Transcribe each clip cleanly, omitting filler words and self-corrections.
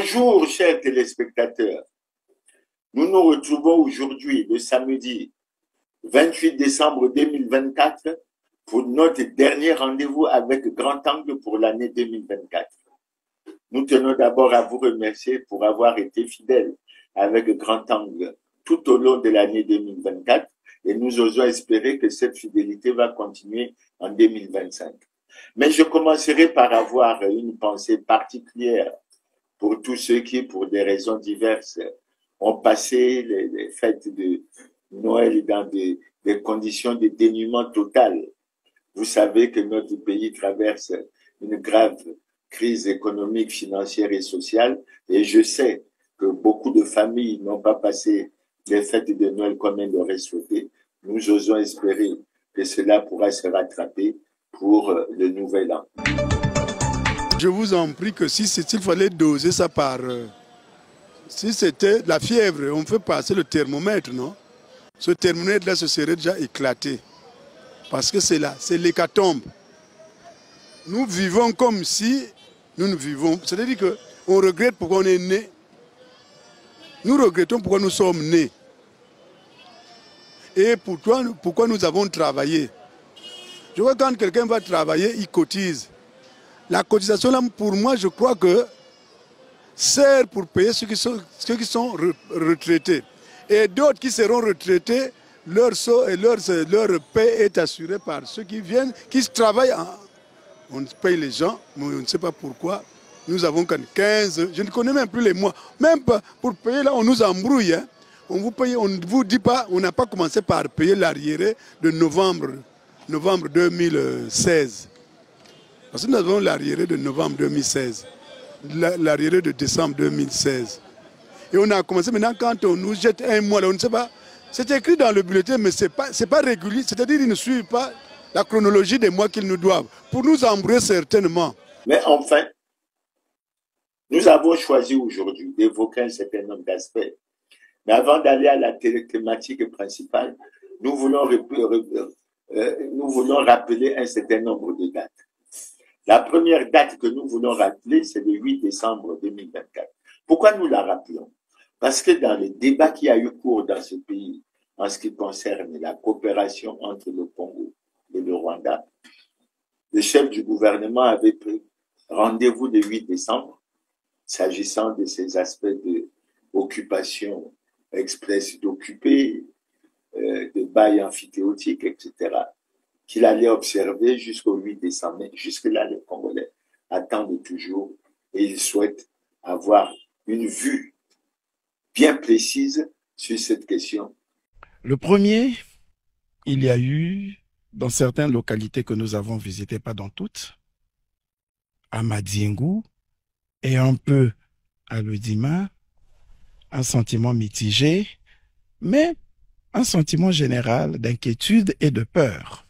Bonjour, chers téléspectateurs. Nous nous retrouvons aujourd'hui, le samedi 28 décembre 2024, pour notre dernier rendez-vous avec Grand Angle pour l'année 2024. Nous tenons d'abord à vous remercier pour avoir été fidèles avec Grand Angle tout au long de l'année 2024 et nous osons espérer que cette fidélité va continuer en 2025. Mais je commencerai par avoir une pensée particulière pour tous ceux qui, pour des raisons diverses, ont passé les fêtes de Noël dans des conditions de dénuement total. Vous savez que notre pays traverse une grave crise économique, financière et sociale, et je sais que beaucoup de familles n'ont pas passé les fêtes de Noël comme elles l'auraient souhaité. Nous osons espérer que cela pourra se rattraper pour le nouvel an. Je vous en prie que s'il fallait doser ça par... si c'était la fièvre, on fait passer le thermomètre, non? Ce thermomètre-là se serait déjà éclaté. Parce que c'est là, c'est l'hécatombe. Nous vivons comme si nous ne vivons. C'est-à-dire qu'on regrette pourquoi on est né. Nous regrettons pourquoi nous sommes nés. Et pourquoi nous avons travaillé. Je vois quand quelqu'un va travailler, il cotise. La cotisation, là, pour moi, je crois que sert pour payer ceux qui sont retraités. Et d'autres qui seront retraités, leur paie est assurée par ceux qui viennent, qui travaillent. On paye les gens, mais on ne sait pas pourquoi. Nous avons 15, je ne connais même plus les mois. Même pour payer, là, on nous embrouille. Hein. On vous paye, on ne vous dit pas, on n'a pas commencé par payer l'arriéré de novembre 2016. Parce que nous avons l'arriéré de novembre 2016, l'arriéré de décembre 2016. Et on a commencé maintenant quand on nous jette un mois, là, on ne sait pas. C'est écrit dans le bulletin, mais ce n'est pas régulier. C'est-à-dire qu'ils ne suivent pas la chronologie des mois qu'ils nous doivent. Pour nous embrouiller certainement. Mais enfin, nous avons choisi aujourd'hui d'évoquer un certain nombre d'aspects. Mais avant d'aller à la thématique principale, nous voulons rappeler un certain nombre de dates. La première date que nous voulons rappeler, c'est le 8 décembre 2024. Pourquoi nous la rappelons? Parce que dans le débat qui a eu cours dans ce pays en ce qui concerne la coopération entre le Congo et le Rwanda, le chef du gouvernement avait pris rendez-vous le 8 décembre s'agissant de ces aspects d'occupation express d'occuper, de bail amphithéotique, etc., qu'il allait observer jusqu'au 8 décembre. Mais jusque-là, les Congolais attendent toujours et ils souhaitent avoir une vue bien précise sur cette question. Le premier, il y a eu, dans certaines localités que nous avons visitées, pas dans toutes, à Madiengu et un peu à Lodima, un sentiment mitigé, mais un sentiment général d'inquiétude et de peur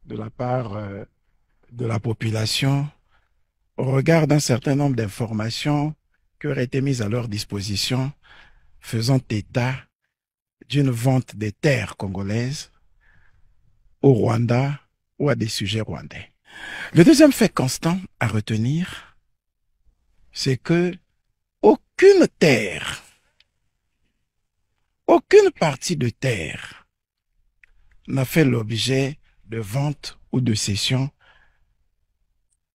de la part de la population au regard d'un certain nombre d'informations qui auraient été mises à leur disposition faisant état d'une vente des terres congolaises au Rwanda ou à des sujets rwandais. Le deuxième fait constant à retenir, c'est que aucune terre, aucune partie de terre n'a fait l'objet de vente ou de cession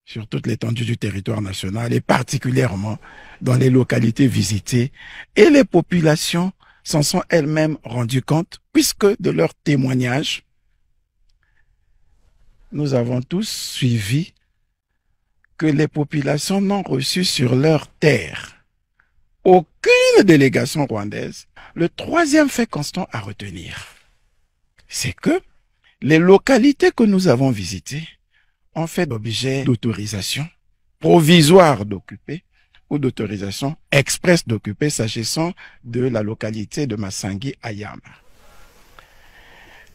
sur toute l'étendue du territoire national et particulièrement dans les localités visitées. Et les populations s'en sont elles-mêmes rendues compte puisque de leurs témoignages, nous avons tous suivi que les populations n'ont reçu sur leur terre aucune délégation rwandaise. Le troisième fait constant à retenir, c'est que les localités que nous avons visitées ont fait l'objet d'autorisation provisoire d'occuper ou d'autorisation express d'occuper s'agissant de la localité de Masangi Ayama.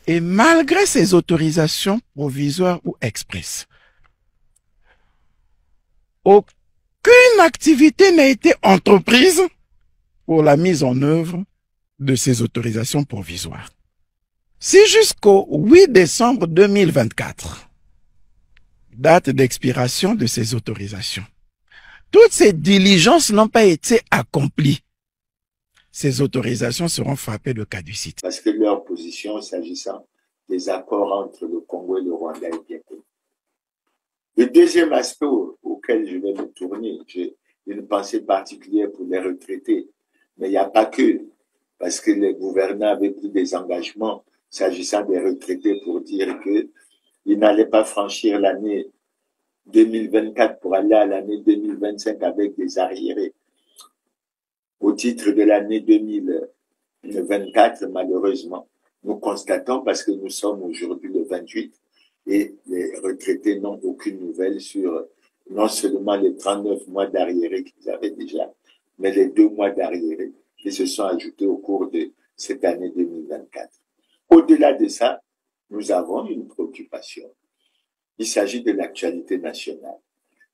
Et malgré ces autorisations provisoires ou express, aucune activité n'a été entreprise pour la mise en œuvre de ces autorisations provisoires. Si jusqu'au 8 décembre 2024, date d'expiration de ces autorisations, toutes ces diligences n'ont pas été accomplies. Ces autorisations seront frappées de caducité. Parce que leur position s'agissant des accords entre le Congo et le Rwanda est bien connue. Le deuxième aspect auquel je vais me tourner, j'ai une pensée particulière pour les retraités, mais il n'y a pas que, parce que les gouvernants avaient pris des engagements s'agissant des retraités pour dire qu'ils n'allaient pas franchir l'année 2024 pour aller à l'année 2025 avec des arriérés. Au titre de l'année 2024, malheureusement, nous constatons, parce que nous sommes aujourd'hui le 28, et les retraités n'ont aucune nouvelle sur non seulement les 39 mois d'arriérés qu'ils avaient déjà, mais les 2 mois d'arriérés qui se sont ajoutés au cours de cette année 2024. Au-delà de ça, nous avons une préoccupation. Il s'agit de l'actualité nationale.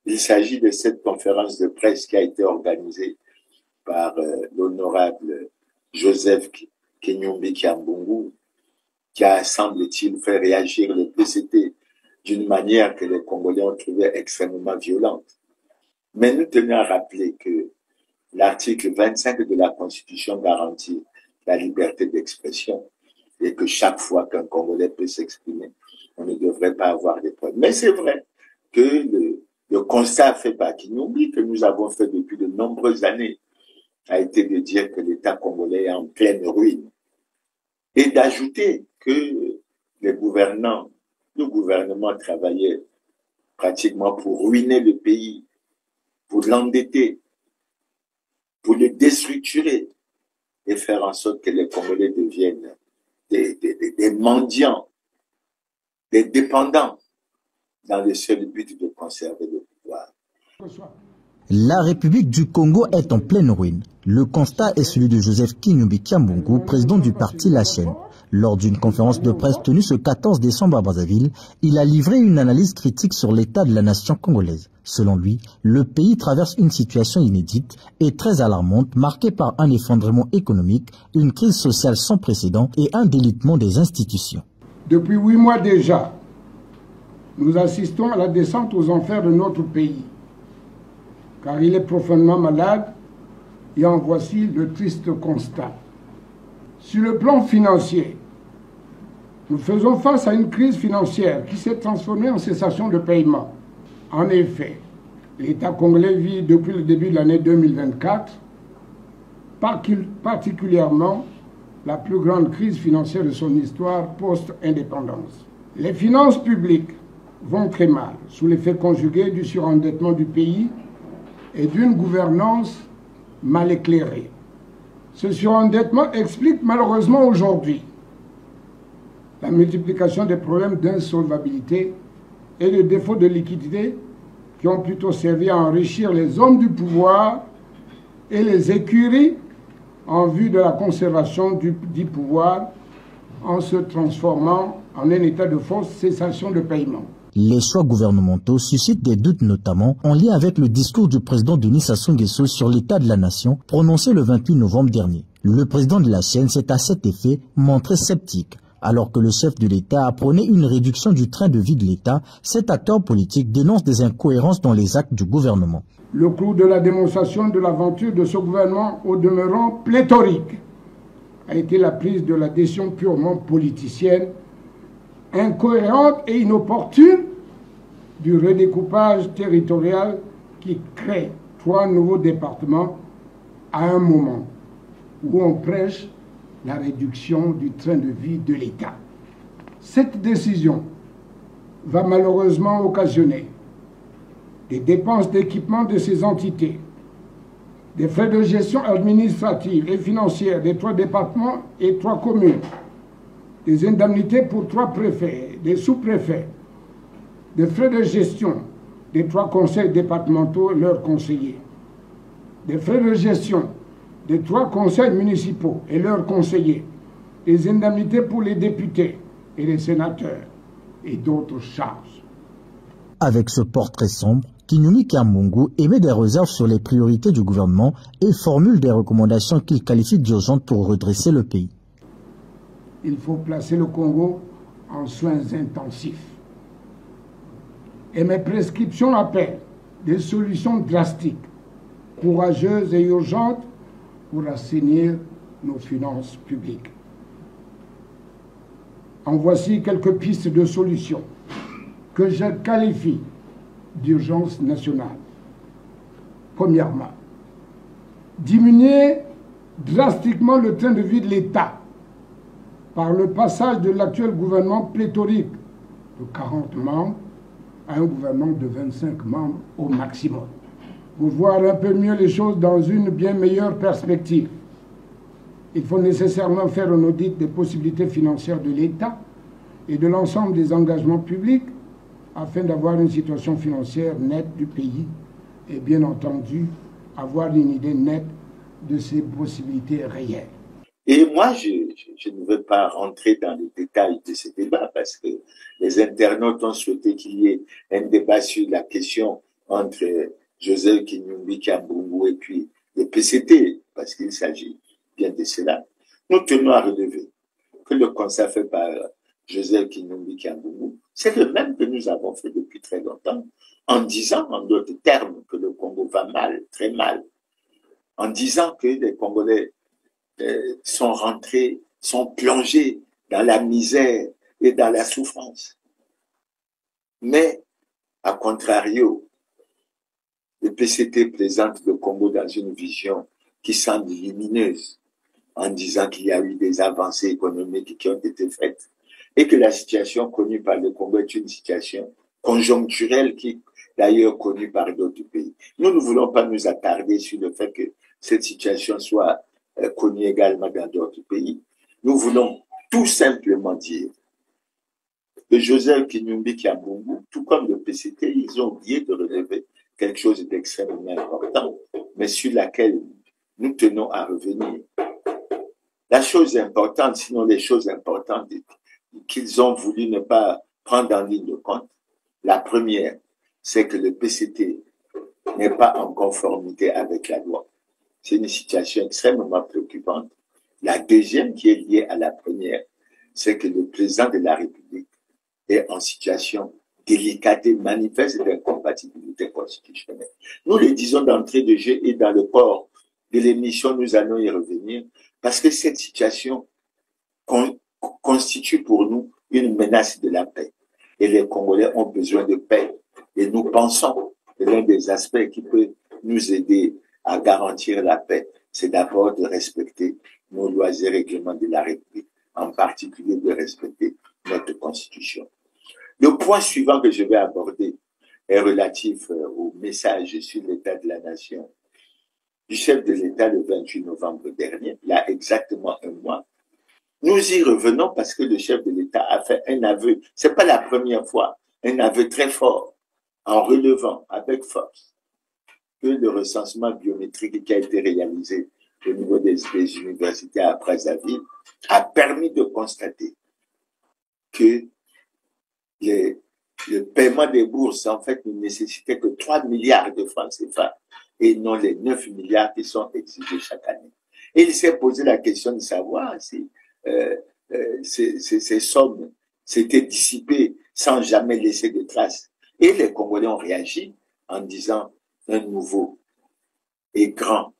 Il s'agit de cette conférence de presse qui a été organisée par l'honorable Joseph Kinyumbi Kiambungu, qui a, semble-t-il, fait réagir le PCT d'une manière que les Congolais ont trouvé extrêmement violente. Mais nous tenons à rappeler que l'article 25 de la Constitution garantit la liberté d'expression et que chaque fois qu'un Congolais peut s'exprimer, on ne devrait pas avoir de problèmes. Mais c'est vrai que le constat fait par Kinyumbi, que nous avons fait depuis de nombreuses années, a été de dire que l'État congolais est en pleine ruine et d'ajouter que le gouvernement travaillait pratiquement pour ruiner le pays, pour l'endetter, pour le déstructurer et faire en sorte que les Congolais deviennent des mendiants, des dépendants, dans le seul but de conserver le pouvoir. La République du Congo est en pleine ruine. Le constat est celui de Joseph Kinyumbi Kiambungu, président du parti La Chaîne. Lors d'une conférence de presse tenue ce 14 décembre à Brazzaville, il a livré une analyse critique sur l'état de la nation congolaise. Selon lui, le pays traverse une situation inédite et très alarmante, marquée par un effondrement économique, une crise sociale sans précédent et un délitement des institutions. Depuis 8 mois déjà, nous assistons à la descente aux enfers de notre pays, car il est profondément malade, et en voici le triste constat. Sur le plan financier, nous faisons face à une crise financière qui s'est transformée en cessation de paiement. En effet, l'État congolais vit depuis le début de l'année 2024 particulièrement la plus grande crise financière de son histoire post-indépendance. Les finances publiques vont très mal, sous l'effet conjugué du surendettement du pays et d'une gouvernance mal éclairée. Ce surendettement explique malheureusement aujourd'hui la multiplication des problèmes d'insolvabilité et de défaut de liquidité qui ont plutôt servi à enrichir les hommes du pouvoir et les écuries en vue de la conservation du pouvoir en se transformant en un état de fausse cessation de paiement. Les choix gouvernementaux suscitent des doutes notamment en lien avec le discours du président Denis Sassou Nguesso sur l'état de la nation prononcé le 28 novembre dernier. Le président de la Chaîne s'est à cet effet montré sceptique. Alors que le chef de l'État a prôné une réduction du train de vie de l'État, cet acteur politique dénonce des incohérences dans les actes du gouvernement. Le clou de la démonstration de l'aventure de ce gouvernement, au demeurant pléthorique, a été la prise de la décision purement politicienne, incohérente et inopportune du redécoupage territorial qui crée 3 nouveaux départements à un moment où on prêche la réduction du train de vie de l'État. Cette décision va malheureusement occasionner des dépenses d'équipement de ces entités, des frais de gestion administrative et financière des 3 départements et 3 communes, des indemnités pour 3 préfets, des sous-préfets, des frais de gestion des 3 conseils départementaux et leurs conseillers, des frais de gestion des 3 conseils municipaux et leurs conseillers, des indemnités pour les députés et les sénateurs et d'autres charges. Avec ce portrait sombre, Kinyumbi Kiambungu émet des réserves sur les priorités du gouvernement et formule des recommandations qu'il qualifie d'urgentes pour redresser le pays. Il faut placer le Congo en soins intensifs. Et mes prescriptions appellent des solutions drastiques courageuse et urgente pour assainir nos finances publiques. En voici quelques pistes de solutions que je qualifie d'urgence nationale. Premièrement, diminuer drastiquement le train de vie de l'État par le passage de l'actuel gouvernement pléthorique de 40 membres à un gouvernement de 25 membres au maximum, pour voir un peu mieux les choses dans une bien meilleure perspective. Il faut nécessairement faire un audit des possibilités financières de l'État et de l'ensemble des engagements publics afin d'avoir une situation financière nette du pays et bien entendu avoir une idée nette de ses possibilités réelles. Et moi, je ne veux pas rentrer dans les détails de ce débat parce que les internautes ont souhaité qu'il y ait un débat sur la question entre Joseph Kinyumbi Kyambungu et puis le PCT, parce qu'il s'agit bien de cela. Nous tenons à relever que le constat fait par Joseph Kinyumbi Kyambungu, c'est le même que nous avons fait depuis très longtemps, en disant, en d'autres termes, que le Congo va mal, très mal, en disant que les Congolais sont rentrés, sont plongés dans la misère et dans la souffrance. Mais, à contrario, le PCT présente le Congo dans une vision qui semble lumineuse, en disant qu'il y a eu des avancées économiques qui ont été faites et que la situation connue par le Congo est une situation conjoncturelle qui est d'ailleurs connue par d'autres pays. Nous ne voulons pas nous attarder sur le fait que cette situation soit connue également dans d'autres pays. Nous voulons tout simplement dire que Joseph Kinyumbi Kyambungu, tout comme le PCT, ils ont oublié de relever quelque chose d'extrêmement important, mais sur laquelle nous tenons à revenir. La chose importante, sinon les choses importantes qu'ils ont voulu ne pas prendre en ligne de compte, la première, c'est que le PCT n'est pas en conformité avec la loi. C'est une situation extrêmement préoccupante. La deuxième, qui est liée à la première, c'est que le président de la République est en situation délicate et manifeste d'incompatibilité constitutionnelle. Nous le disons d'entrée de jeu et dans le corps de l'émission, nous allons y revenir, parce que cette situation constitue pour nous une menace de la paix. Et les Congolais ont besoin de paix. Et nous pensons que l'un des aspects qui peut nous aider à garantir la paix, c'est d'abord de respecter nos lois et règlements de la République, en particulier de respecter notre Constitution. Le point suivant que je vais aborder est relatif au message sur l'état de la nation du chef de l'État le 28 novembre dernier, il y a exactement un mois. Nous y revenons parce que le chef de l'État a fait un aveu, c'est pas la première fois, un aveu très fort, en relevant avec force que le recensement biométrique qui a été réalisé au niveau des universités à Brazzaville a permis de constater que le paiement des bourses, en fait, ne nécessitait que 3 milliards de francs CFA et non les 9 milliards qui sont exigés chaque année. Et il s'est posé la question de savoir si ces sommes s'étaient dissipées sans jamais laisser de traces. Et les Congolais ont réagi en disant un nouveau et grand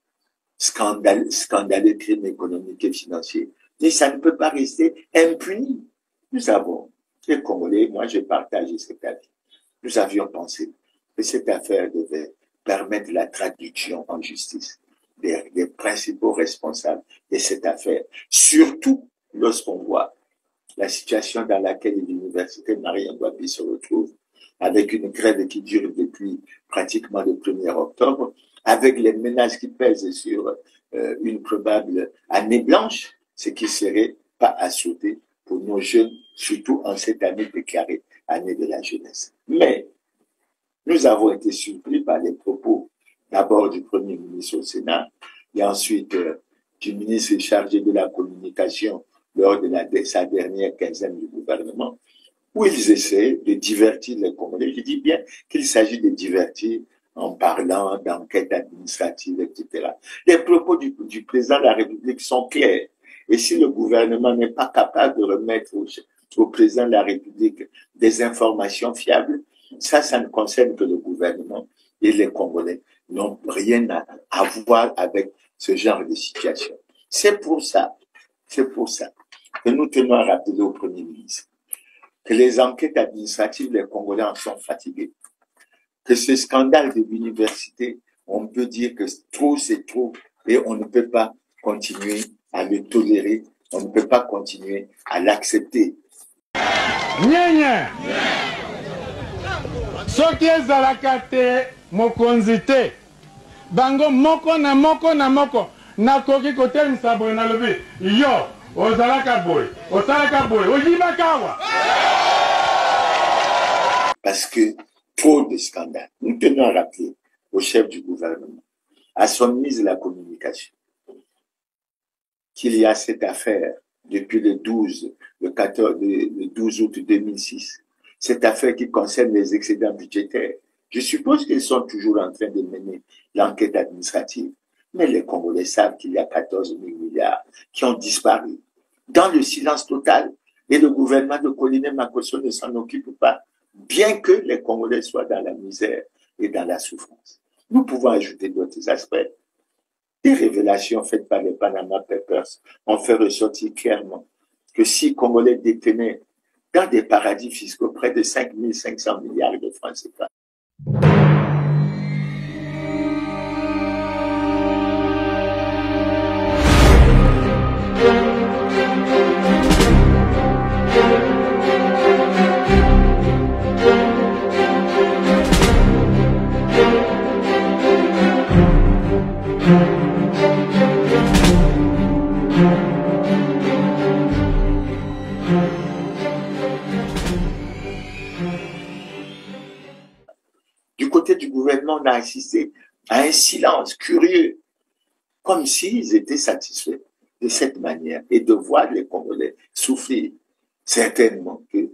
scandaleux crime économique et financier. Mais ça ne peut pas rester impuni. Nous avons, les Congolais, moi j'ai partagé cet avis. Nous avions pensé que cette affaire devait permettre la traduction en justice des principaux responsables de cette affaire. Surtout lorsqu'on voit la situation dans laquelle l'université Marie-Ngouabi se retrouve, avec une grève qui dure depuis pratiquement le 1er octobre, avec les menaces qui pèsent sur une probable année blanche, ce qui serait pas à souhaiter pour nos jeunes, surtout en cette année déclarée année de la jeunesse. Mais nous avons été surpris par les propos d'abord du Premier ministre au Sénat et ensuite du ministre chargé de la communication lors de sa dernière quinzaine du gouvernement, où ils essaient de divertir les Congolais. Je dis bien qu'il s'agit de divertir en parlant d'enquête administrative, etc. Les propos du président de la République sont clairs. Et si le gouvernement n'est pas capable de remettre au président de la République des informations fiables, ça ne concerne que le gouvernement et les Congolais. n'ont rien à voir avec ce genre de situation. C'est pour ça que nous tenons à rappeler au Premier ministre que les enquêtes administratives, les Congolais en sont fatigués. Que ce scandale de l'université, on peut dire que trop c'est trop et on ne peut pas continuer à le tolérer, on ne peut pas continuer à l'accepter. Soki ezalaka te mokonzi te bango moko na moko na moko nakoki kotelemisa boye nalobi yo ozalaka boye osalaka boye oyibaka awa. Parce que trop de scandales. Nous tenons à rappeler au chef du gouvernement, à son ministre de la Communication, qu'il y a cette affaire depuis le 12 août 2006, cette affaire qui concerne les excédents budgétaires. Je suppose qu'ils sont toujours en train de mener l'enquête administrative. Mais les Congolais savent qu'il y a 14 000 milliards qui ont disparu dans le silence total et le gouvernement de Colline Makosso ne s'en occupe pas, bien que les Congolais soient dans la misère et dans la souffrance. Nous pouvons ajouter d'autres aspects. Des révélations faites par les Panama Papers ont fait ressortir clairement que 6 Congolais détenaient dans des paradis fiscaux près de 5 500 milliards de francs CFA. Du côté du gouvernement, on a assisté à un silence curieux, comme s'ils étaient satisfaits de cette manière et de voir les Congolais souffrir. Certainement que,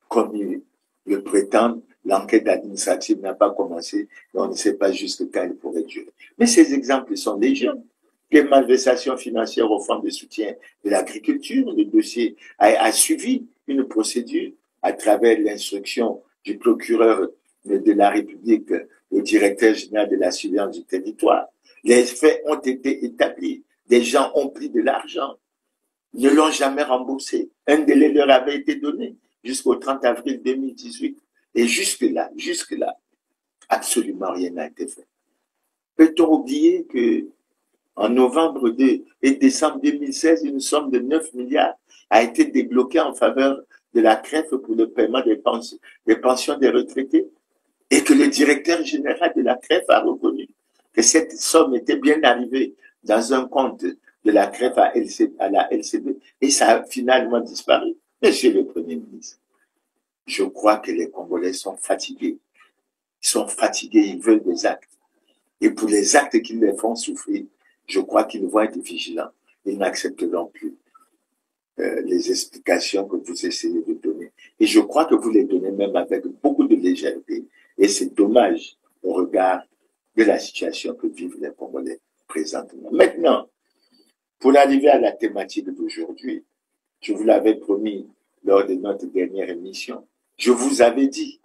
comme ils le prétendent, l'enquête administrative n'a pas commencé et on ne sait pas jusqu'à quand elle pourrait durer. Mais ces exemples sont légion. Les malversations financières au fonds de soutien de l'agriculture, le dossier a suivi une procédure à travers l'instruction du procureur de la République au directeur général de la surveillance du territoire. Les faits ont été établis. Des gens ont pris de l'argent, ne l'ont jamais remboursé. Un délai leur avait été donné jusqu'au 30 avril 2018. Et jusque-là, absolument rien n'a été fait. Peut-on oublier que en novembre et décembre 2016, une somme de 9 milliards a été débloquée en faveur de la CREF pour le paiement des pensions des retraités et que le directeur général de la CREF a reconnu que cette somme était bien arrivée dans un compte de la CREF à la LCD et ça a finalement disparu. Monsieur le Premier ministre, je crois que les Congolais sont fatigués. Ils sont fatigués, ils veulent des actes. Et pour les actes qui les font souffrir, je crois qu'ils vont être vigilants. Ils n'accepteront plus les explications que vous essayez de donner. Et je crois que vous les donnez même avec beaucoup de légèreté. Et c'est dommage au regard de la situation que vivent les Congolais présentement. Maintenant, pour arriver à la thématique d'aujourd'hui, je vous l'avais promis lors de notre dernière émission, je vous avais dit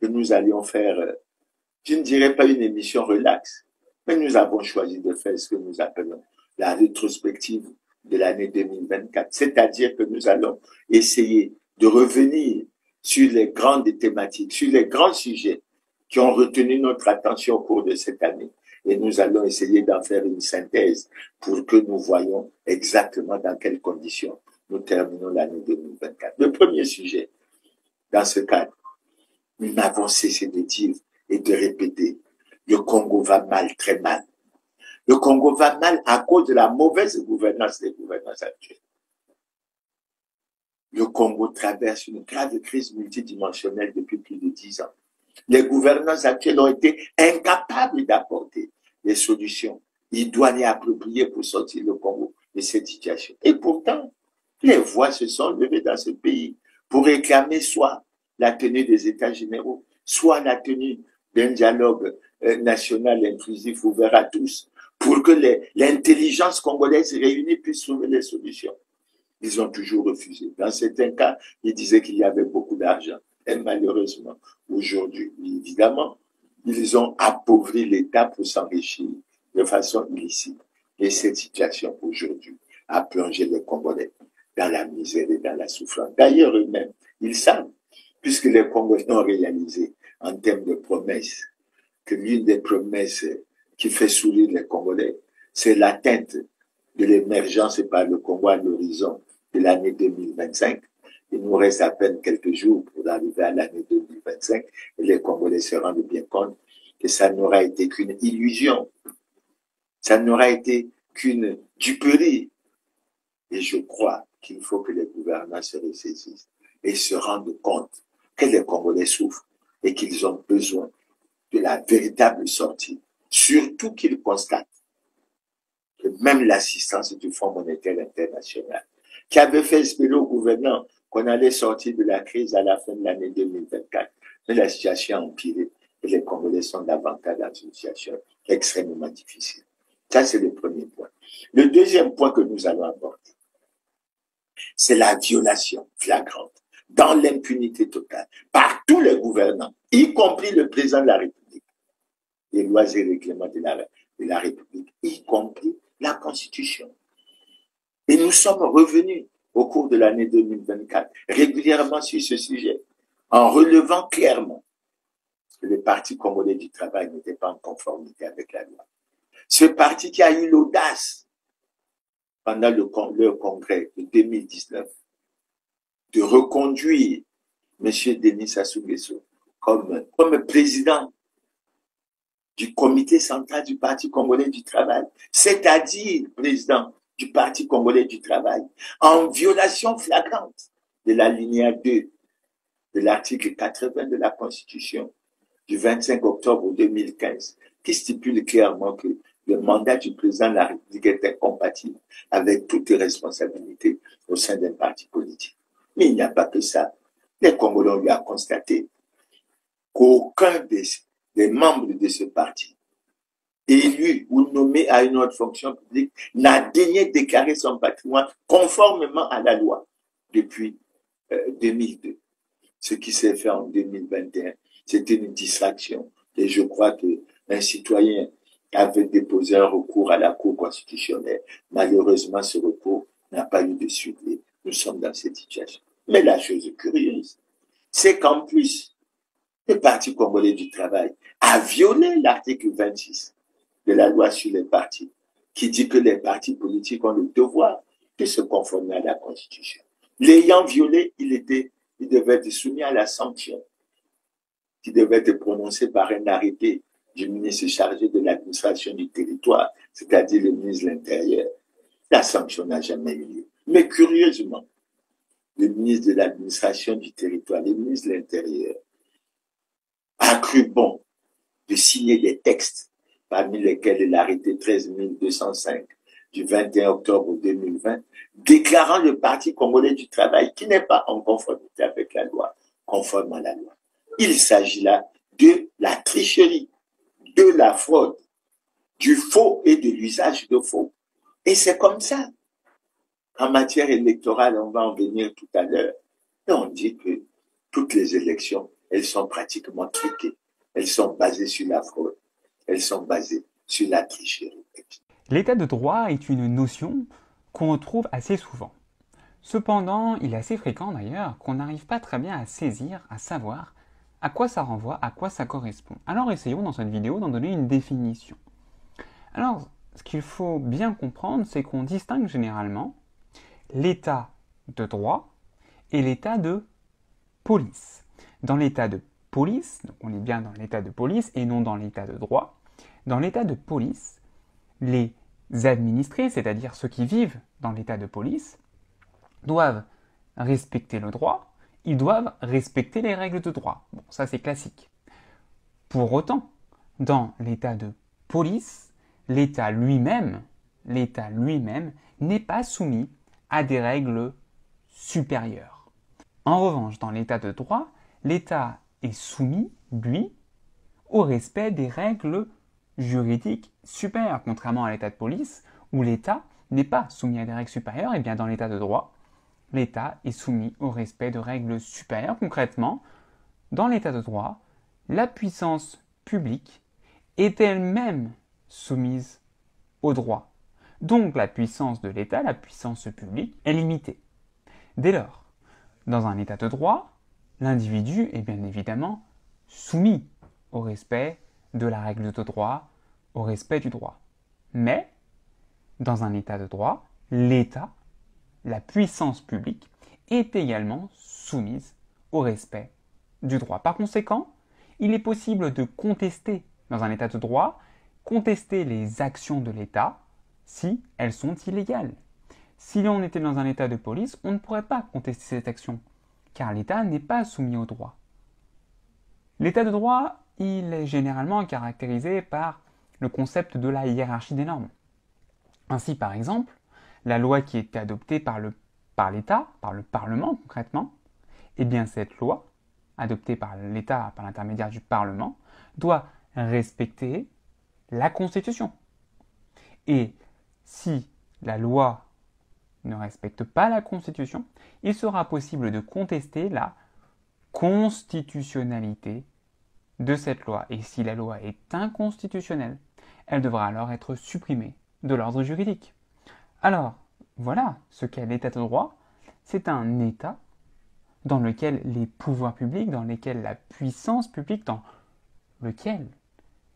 que nous allions faire, je ne dirais pas une émission relax, mais nous avons choisi de faire ce que nous appelons la rétrospective de l'année 2024. C'est-à-dire que nous allons essayer de revenir sur les grandes thématiques, sur les grands sujets qui ont retenu notre attention au cours de cette année. Et nous allons essayer d'en faire une synthèse pour que nous voyions exactement dans quelles conditions nous terminons l'année 2024. Le premier sujet, dans ce cadre, nous n'avons cessé de dire et de répéter, le Congo va mal, très mal. Le Congo va mal à cause de la mauvaise gouvernance des gouvernances actuelles. Le Congo traverse une grave crise multidimensionnelle depuis plus de 10 ans. Les gouvernances actuelles ont été incapables d'apporter des solutions idoines et appropriées pour sortir le Congo de cette situation. Et pourtant, les voix se sont levées dans ce pays pour réclamer soit la tenue des États généraux, soit la tenue d'un dialogue national inclusif ouvert à tous, pour que l'intelligence congolaise réunie puisse trouver les solutions. Ils ont toujours refusé. Dans certains cas, ils disaient qu'il y avait beaucoup d'argent. Et malheureusement, aujourd'hui, évidemment, ils ont appauvri l'État pour s'enrichir de façon illicite. Et cette situation aujourd'hui a plongé les Congolais dans la misère et dans la souffrance. D'ailleurs, eux-mêmes, ils savent, puisque les Congolais ont réalisé en termes de promesses, que l'une des promesses qui fait sourire les Congolais, c'est l'atteinte de l'émergence par le Congo à l'horizon de l'année 2025. Il nous reste à peine quelques jours pour arriver à l'année 2025 et les Congolais se rendent bien compte que ça n'aura été qu'une illusion. Ça n'aura été qu'une duperie. Et je crois qu'il faut que les gouvernants se ressaisissent et se rendent compte que les Congolais souffrent et qu'ils ont besoin de la véritable sortie. Surtout qu'ils constatent que même l'assistance du Fonds monétaire international, qui avait fait espérer au gouvernement qu'on allait sortir de la crise à la fin de l'année 2024, mais la situation a empiré et les Congolais sont davantage dans une situation extrêmement difficile. Ça, c'est le premier point. Le deuxième point que nous allons aborder, c'est la violation flagrante, dans l'impunité totale, par tous les gouvernants, y compris le président de la République, les lois et règlements de la République, y compris la Constitution. Et nous sommes revenus au cours de l'année 2024 régulièrement sur ce sujet, en relevant clairement que le Parti congolais du travail n'était pas en conformité avec la loi. Ce parti qui a eu l'audace, pendant le congrès de 2019, de reconduire M. Denis Sassou Nguesso comme président du comité central du Parti congolais du travail, c'est-à-dire président du Parti congolais du travail, en violation flagrante de l'alinéa 2 de l'article 80 de la Constitution du 25 octobre 2015, qui stipule clairement que le mandat du président de la République était compatible avec toutes les responsabilités au sein d'un parti politique. Mais il n'y a pas que ça. Les Congolais ont eu à constater qu'aucun des membres de ce parti, élu ou nommé à une autre fonction publique, n'a daigné déclarer son patrimoine conformément à la loi depuis 2002. Ce qui s'est fait en 2021, c'était une distraction. Et je crois qu'un citoyen avait déposé un recours à la Cour constitutionnelle. Malheureusement, ce recours n'a pas eu de suite. Nous sommes dans cette situation. Mais la chose curieuse, c'est qu'en plus, le Parti congolais du travail a violé l'article 26 de la loi sur les partis, qui dit que les partis politiques ont le devoir de se conformer à la Constitution. L'ayant violé, il devait être soumis à la sanction, qui devait être prononcée par un arrêté du ministre chargé de l'administration du territoire, c'est-à-dire le ministre de l'Intérieur. La sanction n'a jamais eu lieu. Mais curieusement, le ministre de l'administration du territoire, le ministre de l'Intérieur, a cru bon de signer des textes, parmi lesquels l'arrêté 13 205 du 21 octobre 2020, déclarant le Parti congolais du travail qui n'est pas en conformité avec la loi, conforme à la loi. Il s'agit là de la tricherie, de la fraude, du faux et de l'usage de faux. Et c'est comme ça. En matière électorale, on va en venir tout à l'heure, et on dit que toutes les élections, elles sont pratiquement truquées. Elles sont basées sur la fraude. Elles sont basées sur la tricherie. L'état de droit est une notion qu'on retrouve assez souvent. Cependant, il est assez fréquent d'ailleurs qu'on n'arrive pas très bien à saisir, à savoir à quoi ça renvoie, à quoi ça correspond. Alors essayons dans cette vidéo d'en donner une définition. Alors, ce qu'il faut bien comprendre, c'est qu'on distingue généralement l'état de droit et l'état de police. Dans l'état de police, donc on est bien dans l'état de police et non dans l'état de droit, dans l'état de police, les administrés, c'est-à-dire ceux qui vivent dans l'état de police, doivent respecter le droit, ils doivent respecter les règles de droit. Bon, ça c'est classique. Pour autant, dans l'état de police, l'État lui-même n'est pas soumis à des règles supérieures. En revanche, dans l'état de droit, l'État est soumis, lui, au respect des règles juridiques supérieures, contrairement à l'état de police, où l'État n'est pas soumis à des règles supérieures. Et bien dans l'état de droit, l'État est soumis au respect de règles supérieures. Concrètement, dans l'état de droit, la puissance publique est elle-même soumise au droit. Donc la puissance de l'État, la puissance publique, est limitée. Dès lors, dans un État de droit, l'individu est bien évidemment soumis au respect de la règle de droit, au respect du droit. Mais, dans un État de droit, l'État, la puissance publique, est également soumise au respect du droit. Par conséquent, il est possible de contester, dans un État de droit, contester les actions de l'État si elles sont illégales. Si l'on était dans un État de police, on ne pourrait pas contester cette action, car l'État n'est pas soumis au droit. L'État de droit, il est généralement caractérisé par le concept de la hiérarchie des normes. Ainsi, par exemple, la loi qui est adoptée par l'État, par le Parlement concrètement, eh bien cette loi, adoptée par l'État par l'intermédiaire du Parlement, doit respecter la Constitution. Et si la loi ne respecte pas la Constitution, il sera possible de contester la constitutionnalité de cette loi. Et si la loi est inconstitutionnelle, elle devra alors être supprimée de l'ordre juridique. Alors, voilà ce qu'est l'État de droit. C'est un État dans lequel les pouvoirs publics, dans lequel la puissance publique, dans lequel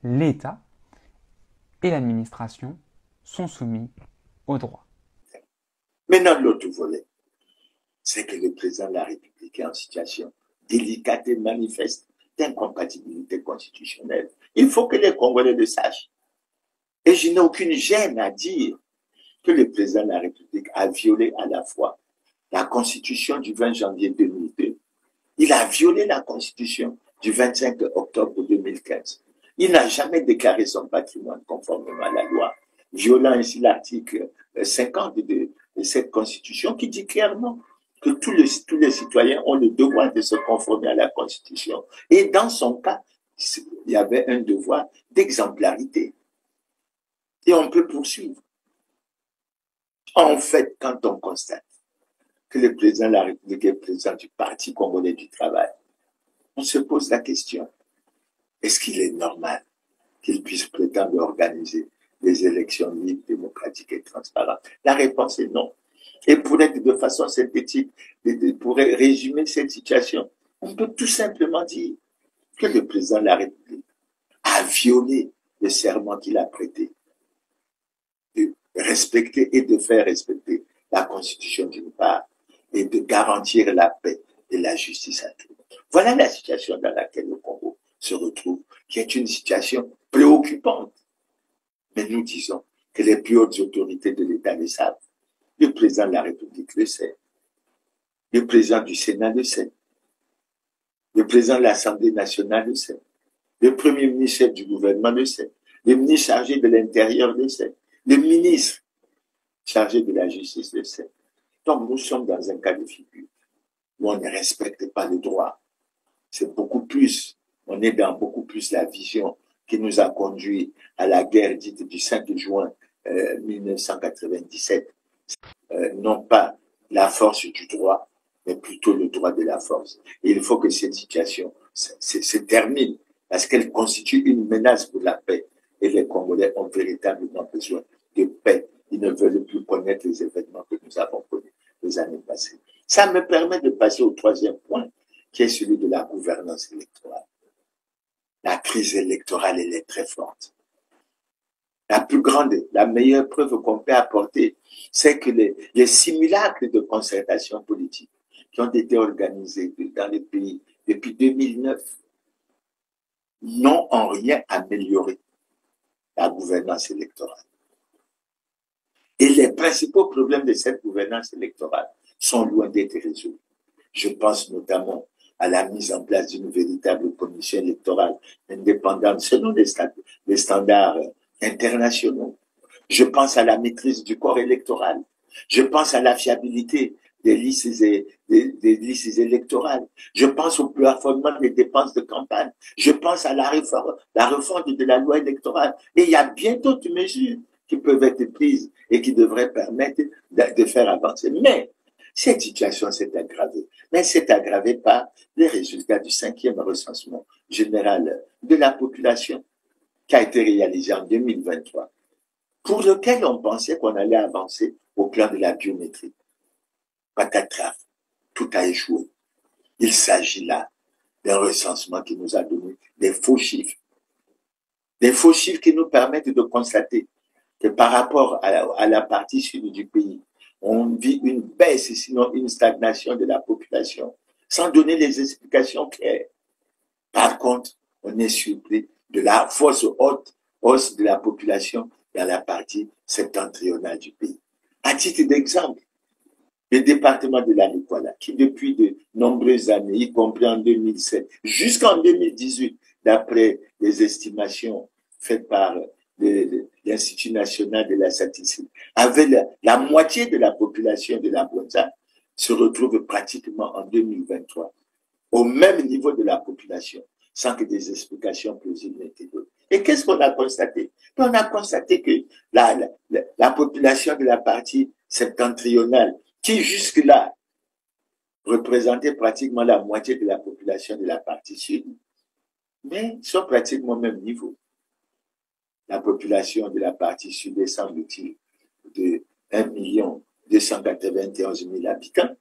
l'État et l'administration sont soumis au droit. Maintenant, l'autre volet, c'est que le président de la République est en situation délicate et manifeste d'incompatibilité constitutionnelle. Il faut que les Congolais le sachent. Et je n'ai aucune gêne à dire que le président de la République a violé à la fois la Constitution du 20 janvier 2002, il a violé la Constitution du 25 octobre 2015. Il n'a jamais déclaré son patrimoine conformément à la loi, violant ainsi l'article 50 de cette Constitution qui dit clairement que tous les citoyens ont le devoir de se conformer à la Constitution. Et dans son cas, il y avait un devoir d'exemplarité. Et on peut poursuivre. En fait, quand on constate que le président de la République est président du Parti congolais du travail, on se pose la question, est-ce qu'il est normal qu'il puisse prétendre organiser des élections libres, démocratiques et transparentes? La réponse est non. Et pour être de façon synthétique, pour résumer cette situation, on peut tout simplement dire que le président de la République a violé le serment qu'il a prêté de respecter et de faire respecter la Constitution d'une part et de garantir la paix et la justice à tous. Voilà la situation dans laquelle le Congo se retrouve, qui est une situation préoccupante. Mais nous disons que les plus hautes autorités de l'État le savent. Le président de la République le sait. Le président du Sénat le sait. Le président de l'Assemblée nationale le sait. Le premier ministre du gouvernement le sait. Le ministre chargé de l'Intérieur le sait. Le ministre chargé de la Justice le sait. Donc nous sommes dans un cas de figure où on ne respecte pas le droit. C'est beaucoup plus, on est dans beaucoup plus la vision qui nous a conduit à la guerre dite du 5 juin 1997. Non pas la force du droit, mais plutôt le droit de la force. Et il faut que cette situation se termine, parce qu'elle constitue une menace pour la paix. Et les Congolais ont véritablement besoin de paix. Ils ne veulent plus connaître les événements que nous avons connus les années passées. Ça me permet de passer au troisième point, qui est celui de la gouvernance électorale. La crise électorale, elle est très forte. La plus grande, la meilleure preuve qu'on peut apporter, c'est que les simulacres de concertation politique qui ont été organisés dans les pays depuis 2009 n'ont en rien amélioré la gouvernance électorale. Et les principaux problèmes de cette gouvernance électorale sont loin d'être résolus. Je pense notamment à la mise en place d'une véritable commission électorale indépendante selon les standards internationaux. Je pense à la maîtrise du corps électoral. Je pense à la fiabilité des listes électorales. Je pense au plafonnement des dépenses de campagne. Je pense à la refonte de la loi électorale. Et il y a bien d'autres mesures qui peuvent être prises et qui devraient permettre de faire avancer. Mais Cette situation s'est aggravée, mais elle s'est aggravée par les résultats du 5e recensement général de la population qui a été réalisé en 2023, pour lequel on pensait qu'on allait avancer au plan de la biométrie. Patatras, tout a échoué. Il s'agit là d'un recensement qui nous a donné des faux chiffres. Des faux chiffres qui nous permettent de constater que par rapport à la partie sud du pays, on vit une baisse, sinon une stagnation de la population, sans donner les explications claires. Par contre, on est surpris de la force haute hausse de la population dans la partie septentrionale du pays. À titre d'exemple, le département de l'Anikwala, qui depuis de nombreuses années, y compris en 2007, jusqu'en 2018, d'après les estimations faites par l'Institut national de la statistique, avait la moitié de la population de la Bonza, se retrouve pratiquement en 2023 au même niveau de la population, sans que des explications plausibles n'aient été données. Et qu'est-ce qu'on a constaté? On a constaté que la population de la partie septentrionale, qui jusque-là représentait pratiquement la moitié de la population de la partie sud, mais sont pratiquement au même niveau. La population de la partie sud est, semble-t-il, de 1 291 000 habitants,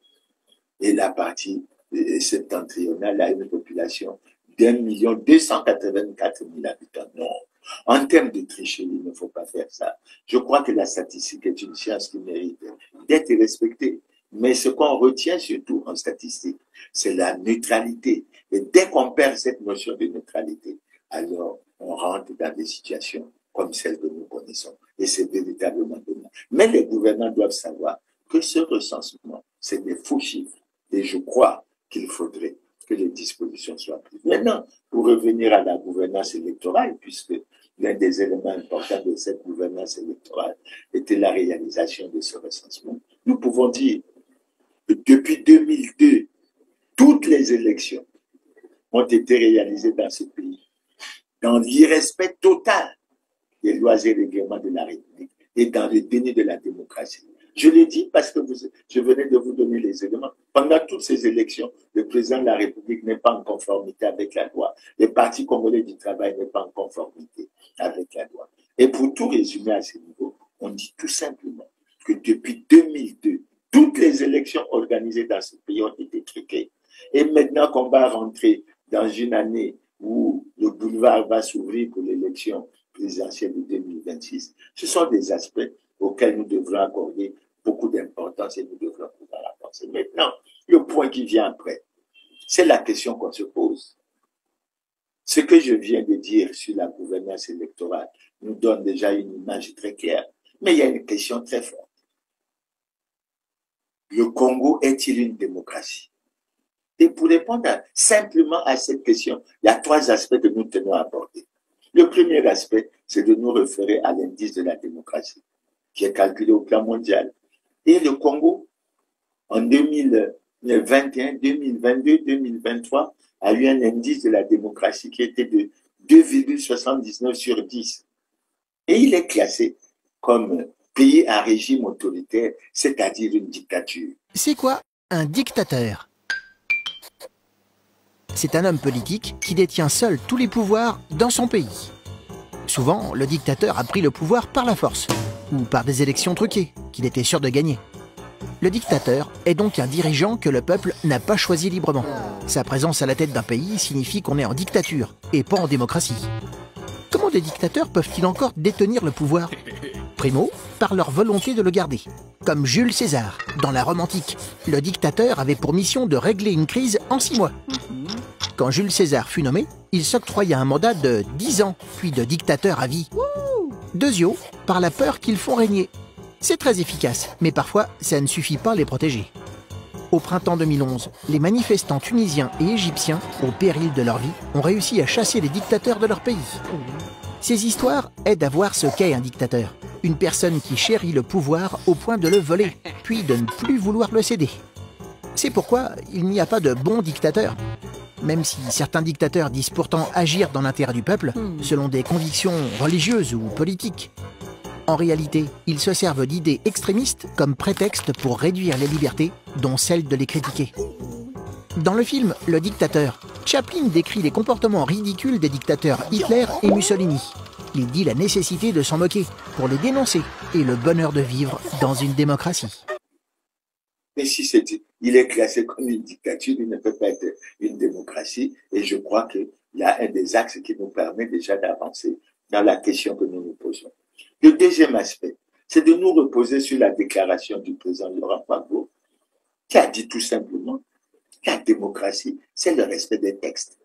et la partie septentrionale a une population d'1 284 000 habitants. Non. En termes de tricherie, il ne faut pas faire ça. Je crois que la statistique est une science qui mérite d'être respectée. Mais ce qu'on retient surtout en statistique, c'est la neutralité. Et dès qu'on perd cette notion de neutralité, alors on rentre dans des situations comme celles que nous connaissons. Et c'est véritablement dommage. Mais les gouvernants doivent savoir que ce recensement, c'est des faux chiffres. Et je crois qu'il faudrait que les dispositions soient prises. Maintenant, pour revenir à la gouvernance électorale, puisque l'un des éléments importants de cette gouvernance électorale était la réalisation de ce recensement, nous pouvons dire que depuis 2002, toutes les élections ont été réalisées dans ce pays, dans l'irrespect total des lois et règlements de la République et dans le déni de la démocratie. Je le dis parce que je venais de vous donner les éléments. Pendant toutes ces élections, le président de la République n'est pas en conformité avec la loi. Le Parti congolais du travail n'est pas en conformité avec la loi. Et pour tout résumer à ce niveau, on dit tout simplement que depuis 2002, toutes les élections organisées dans ce pays ont été truquées. Et maintenant qu'on va rentrer dans une année où le boulevard va s'ouvrir pour l'élection présidentielle de 2026, ce sont des aspects auxquels nous devrons accorder beaucoup d'importance et nous devrons pouvoir avancer. Maintenant, le point qui vient après, c'est la question qu'on se pose. Ce que je viens de dire sur la gouvernance électorale nous donne déjà une image très claire, mais il y a une question très forte. Le Congo est-il une démocratie? Et pour répondre simplement à cette question, il y a 3 aspects que nous tenons à aborder. Le premier aspect, c'est de nous référer à l'indice de la démocratie, qui est calculé au plan mondial. Et le Congo, en 2021, 2022, 2023, a eu un indice de la démocratie qui était de 2,79 sur 10. Et il est classé comme pays à régime autoritaire, c'est-à-dire une dictature. C'est quoi un dictateur? C'est un homme politique qui détient seul tous les pouvoirs dans son pays. Souvent, le dictateur a pris le pouvoir par la force, ou par des élections truquées, qu'il était sûr de gagner. Le dictateur est donc un dirigeant que le peuple n'a pas choisi librement. Sa présence à la tête d'un pays signifie qu'on est en dictature, et pas en démocratie. Comment des dictateurs peuvent-ils encore détenir le pouvoir? Primo, par leur volonté de le garder. Comme Jules César, dans la Rome antique, le dictateur avait pour mission de régler une crise en 6 mois. Quand Jules César fut nommé, il s'octroya un mandat de 10 ans, puis de dictateur à vie. Deuxièmement, par la peur qu'ils font régner. C'est très efficace, mais parfois, ça ne suffit pas à les protéger. Au printemps 2011, les manifestants tunisiens et égyptiens, au péril de leur vie, ont réussi à chasser les dictateurs de leur pays. Ces histoires aident à voir ce qu'est un dictateur. Une personne qui chérit le pouvoir au point de le voler, puis de ne plus vouloir le céder. C'est pourquoi il n'y a pas de bons dictateurs. Même si certains dictateurs disent pourtant agir dans l'intérêt du peuple, selon des convictions religieuses ou politiques. En réalité, ils se servent d'idées extrémistes comme prétexte pour réduire les libertés, dont celle de les critiquer. Dans le film Le Dictateur, Chaplin décrit les comportements ridicules des dictateurs Hitler et Mussolini. Il dit la nécessité de s'en moquer pour les dénoncer et le bonheur de vivre dans une démocratie. Mais si il est classé comme une dictature, il ne peut pas être une démocratie. Et je crois qu'il y a un des axes qui nous permet déjà d'avancer dans la question que nous nous posons. Le deuxième aspect, c'est de nous reposer sur la déclaration du président Laurent Gbagbo, qui a dit tout simplement que la démocratie, c'est le respect des textes.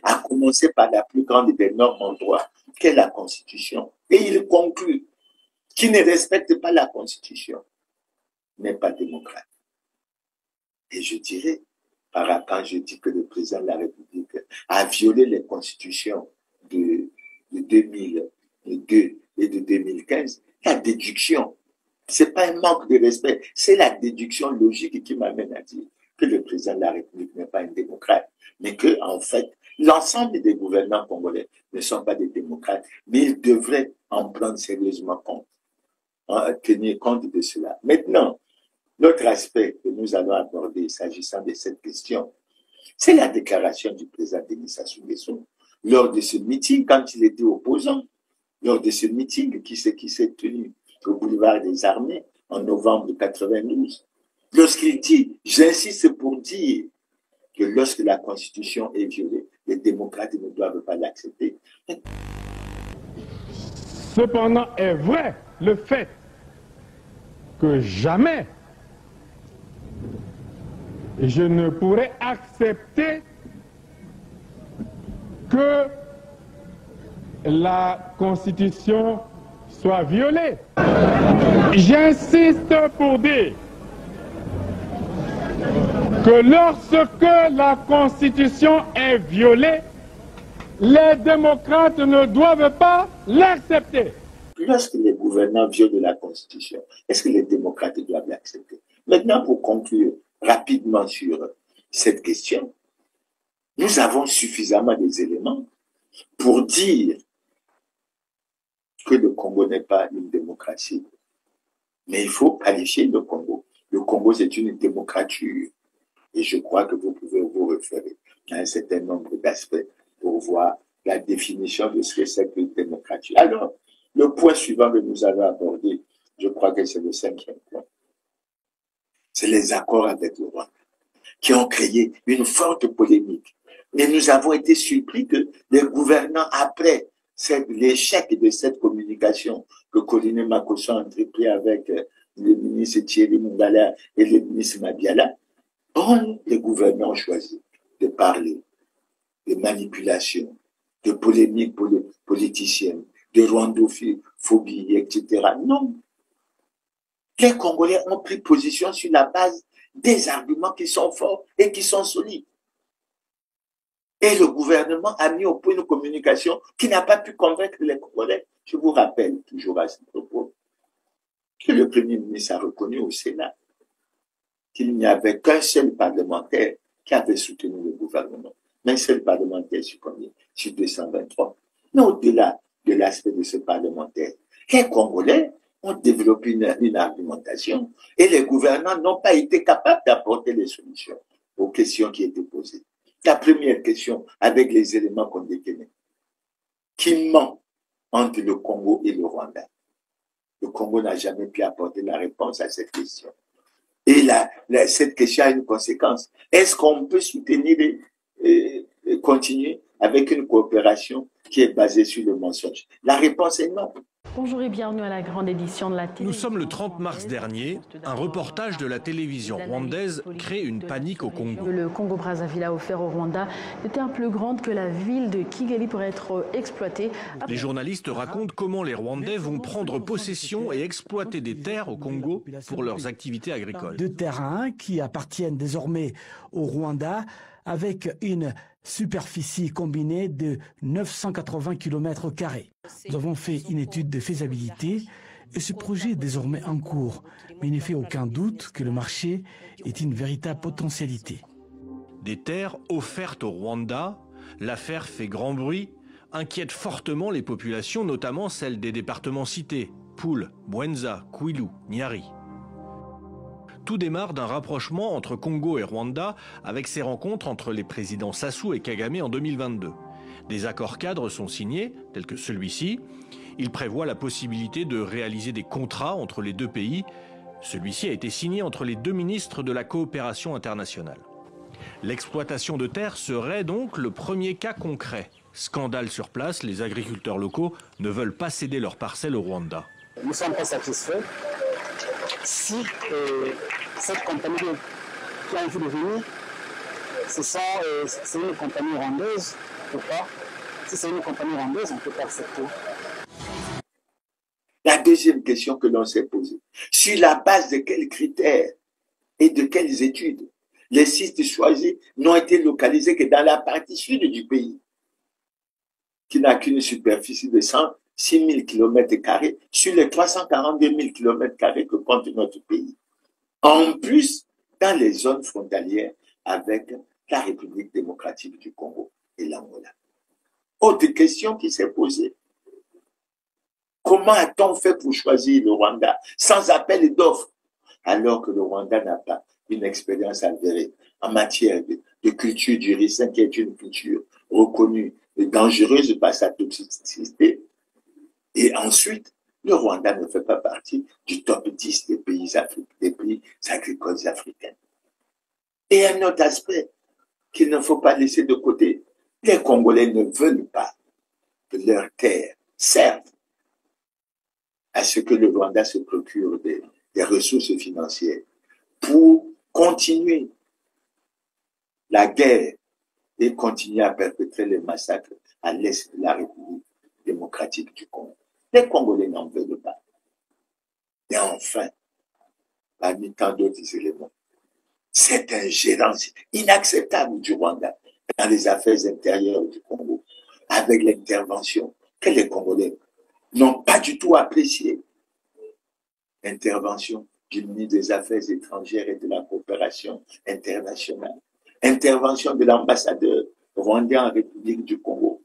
À commencer par la plus grande des normes en droit, qu'est la Constitution. Et il conclut qui ne respecte pas la Constitution n'est pas démocrate. Et je dirais, quand je dis que le président de la République a violé les constitutions de 2002 et de 2015, la déduction, c'est pas un manque de respect, c'est la déduction logique qui m'amène à dire que le président de la République n'est pas un démocrate, mais que, en fait, l'ensemble des gouvernants congolais ne sont pas des démocrates, mais ils devraient en prendre sérieusement compte, tenir compte de cela. Maintenant, l'autre aspect que nous allons aborder s'agissant de cette question, c'est la déclaration du président Denis Sassou Nguesso lors de ce meeting, quand il était opposant, lors de ce meeting qui s'est tenu au boulevard des Armées en novembre 92, lorsqu'il dit, j'insiste pour dire que lorsque la Constitution est violée, les démocrates ne doivent pas l'accepter. Cependant est vrai le fait que jamais je ne pourrais accepter que la Constitution soit violée. J'insiste pour dire que lorsque la Constitution est violée, les démocrates ne doivent pas l'accepter. Lorsque les gouvernants violent la Constitution, est-ce que les démocrates doivent l'accepter? Maintenant, pour conclure rapidement sur cette question, nous avons suffisamment des éléments pour dire que le Congo n'est pas une démocratie. Mais il faut qualifier le Congo. Le Congo, c'est une démocrature. Et je crois que vous pouvez vous référer à un certain nombre d'aspects pour voir la définition de ce que c'est qu'une démocrature. Alors, le point suivant que nous allons aborder, je crois que c'est le 5e point. C'est les accords avec le Rwanda qui ont créé une forte polémique. Mais nous avons été surpris que les gouvernants, après l'échec de cette communication que Colline Makosso a entrepris avec le ministre Thierry Mungala et le ministre Mabiala, les gouvernants ont choisi de parler de manipulation, de polémique politicienne, de rwandophobie, etc. Non. Les Congolais ont pris position sur la base des arguments qui sont forts et qui sont solides. Et le gouvernement a mis au point une communication qui n'a pas pu convaincre les Congolais. Je vous rappelle toujours à ce propos que le Premier ministre a reconnu au Sénat qu'il n'y avait qu'un seul parlementaire qui avait soutenu le gouvernement. Mais un seul parlementaire sur combien? Sur 223. Mais au-delà de l'aspect de ce parlementaire, les Congolais ont développé une argumentation et les gouvernants n'ont pas été capables d'apporter les solutions aux questions qui étaient posées. La première question, avec les éléments qu'on détenait, qui ment entre le Congo et le Rwanda? Le Congo n'a jamais pu apporter la réponse à cette question. Et cette question a une conséquence. Est-ce qu'on peut soutenir et continuer avec une coopération qui est basée sur le mensonge? La réponse est non. Bonjour et bienvenue à la grande édition de la télévision. Nous sommes le 30 mars dernier. Un reportage de la télévision rwandaise crée une panique au Congo. Le Congo-Brazzaville a offert au Rwanda des terres plus grandes que la ville de Kigali pour être exploitée. Les journalistes racontent comment les Rwandais vont prendre possession et exploiter des terres au Congo pour leurs activités agricoles. Deux terrains qui appartiennent désormais au Rwanda avec une superficie combinée de 980 km². Nous avons fait une étude de faisabilité et ce projet est désormais en cours. Mais il ne fait aucun doute que le marché est une véritable potentialité. Des terres offertes au Rwanda, l'affaire fait grand bruit, inquiète fortement les populations, notamment celles des départements cités. Poul, Bwenza, Kwilu, Nyari. Tout démarre d'un rapprochement entre Congo et Rwanda avec ces rencontres entre les présidents Sassou et Kagame en 2022. Des accords cadres sont signés, tels que celui-ci. Il prévoit la possibilité de réaliser des contrats entre les deux pays. Celui-ci a été signé entre les deux ministres de la coopération internationale. L'exploitation de terre serait donc le premier cas concret. Scandale sur place, les agriculteurs locaux ne veulent pas céder leurs parcelles au Rwanda. Nous ne sommes pas satisfaits. Si cette compagnie qui a envie de venir, c'est une compagnie rwandaise, pourquoi? Si c'est une compagnie rwandaise, on ne peut pas accepter. La deuxième question que l'on s'est posée, sur la base de quels critères et de quelles études les sites choisis n'ont été localisés que dans la partie sud du pays, qui n'a qu'une superficie de 106 000 km² sur les 342 000 km² que compte notre pays. En plus, dans les zones frontalières avec la République démocratique du Congo et l'Angola. Autre question qui s'est posée. Comment a-t-on fait pour choisir le Rwanda sans appel d'offres, alors que le Rwanda n'a pas une expérience avérée en matière de culture du ricin, qui est une culture reconnue et dangereuse par sa toxicité. Et ensuite, le Rwanda ne fait pas partie du top 10 des pays agricoles africains. Et un autre aspect qu'il ne faut pas laisser de côté, les Congolais ne veulent pas que leurs terres servent à ce que le Rwanda se procure des ressources financières pour continuer la guerre et continuer à perpétrer les massacres à l'est de la République démocratique du Congo. Les Congolais n'en veulent pas. Et enfin, parmi tant d'autres éléments, cette ingérence inacceptable du Rwanda dans les affaires intérieures du Congo, avec l'intervention que les Congolais n'ont pas du tout appréciée. Intervention du ministre des Affaires étrangères et de la coopération internationale. Intervention de l'ambassadeur rwandais en République du Congo.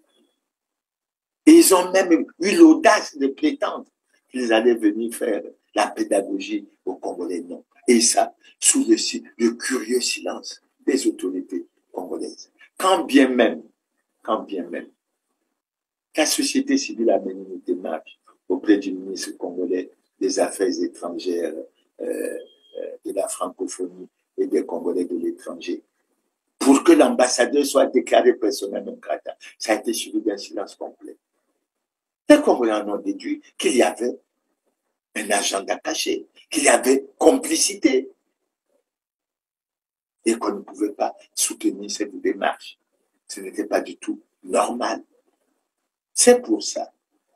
Et ils ont même eu l'audace de prétendre qu'ils allaient venir faire la pédagogie aux Congolais. Non. Et ça, sous le curieux silence des autorités congolaises. Quand bien même, la société civile a mené une démarche auprès du ministre congolais des Affaires étrangères, de la francophonie et des Congolais de l'étranger, pour que l'ambassadeur soit déclaré persona non grata. Ça a été suivi d'un silence complet. Les Congolais en ont déduit qu'il y avait un agenda caché, qu'il y avait complicité, et qu'on ne pouvait pas soutenir cette démarche. Ce n'était pas du tout normal. C'est pour ça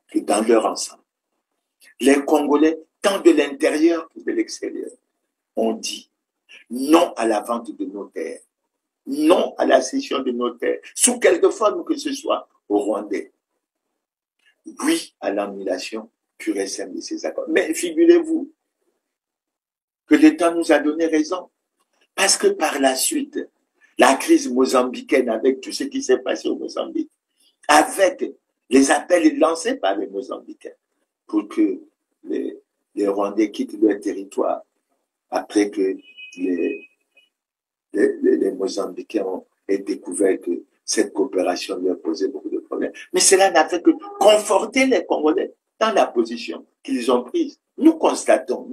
que dans leur ensemble, les Congolais, tant de l'intérieur que de l'extérieur, ont dit non à la vente de nos terres, non à la cession de nos terres, sous quelque forme que ce soit aux Rwandais. Oui à l'annulation pure et simple de ces accords. Mais figurez-vous que l'État nous a donné raison. Parce que par la suite, la crise mozambicaine, avec tout ce qui s'est passé au Mozambique, avec les appels lancés par les Mozambicains pour que les Rwandais quittent leur territoire, après que les Mozambicains aient découvert que cette coopération leur posait beaucoup de problèmes. Mais cela n'a fait que conforter les Congolais dans la position qu'ils ont prise. Nous constatons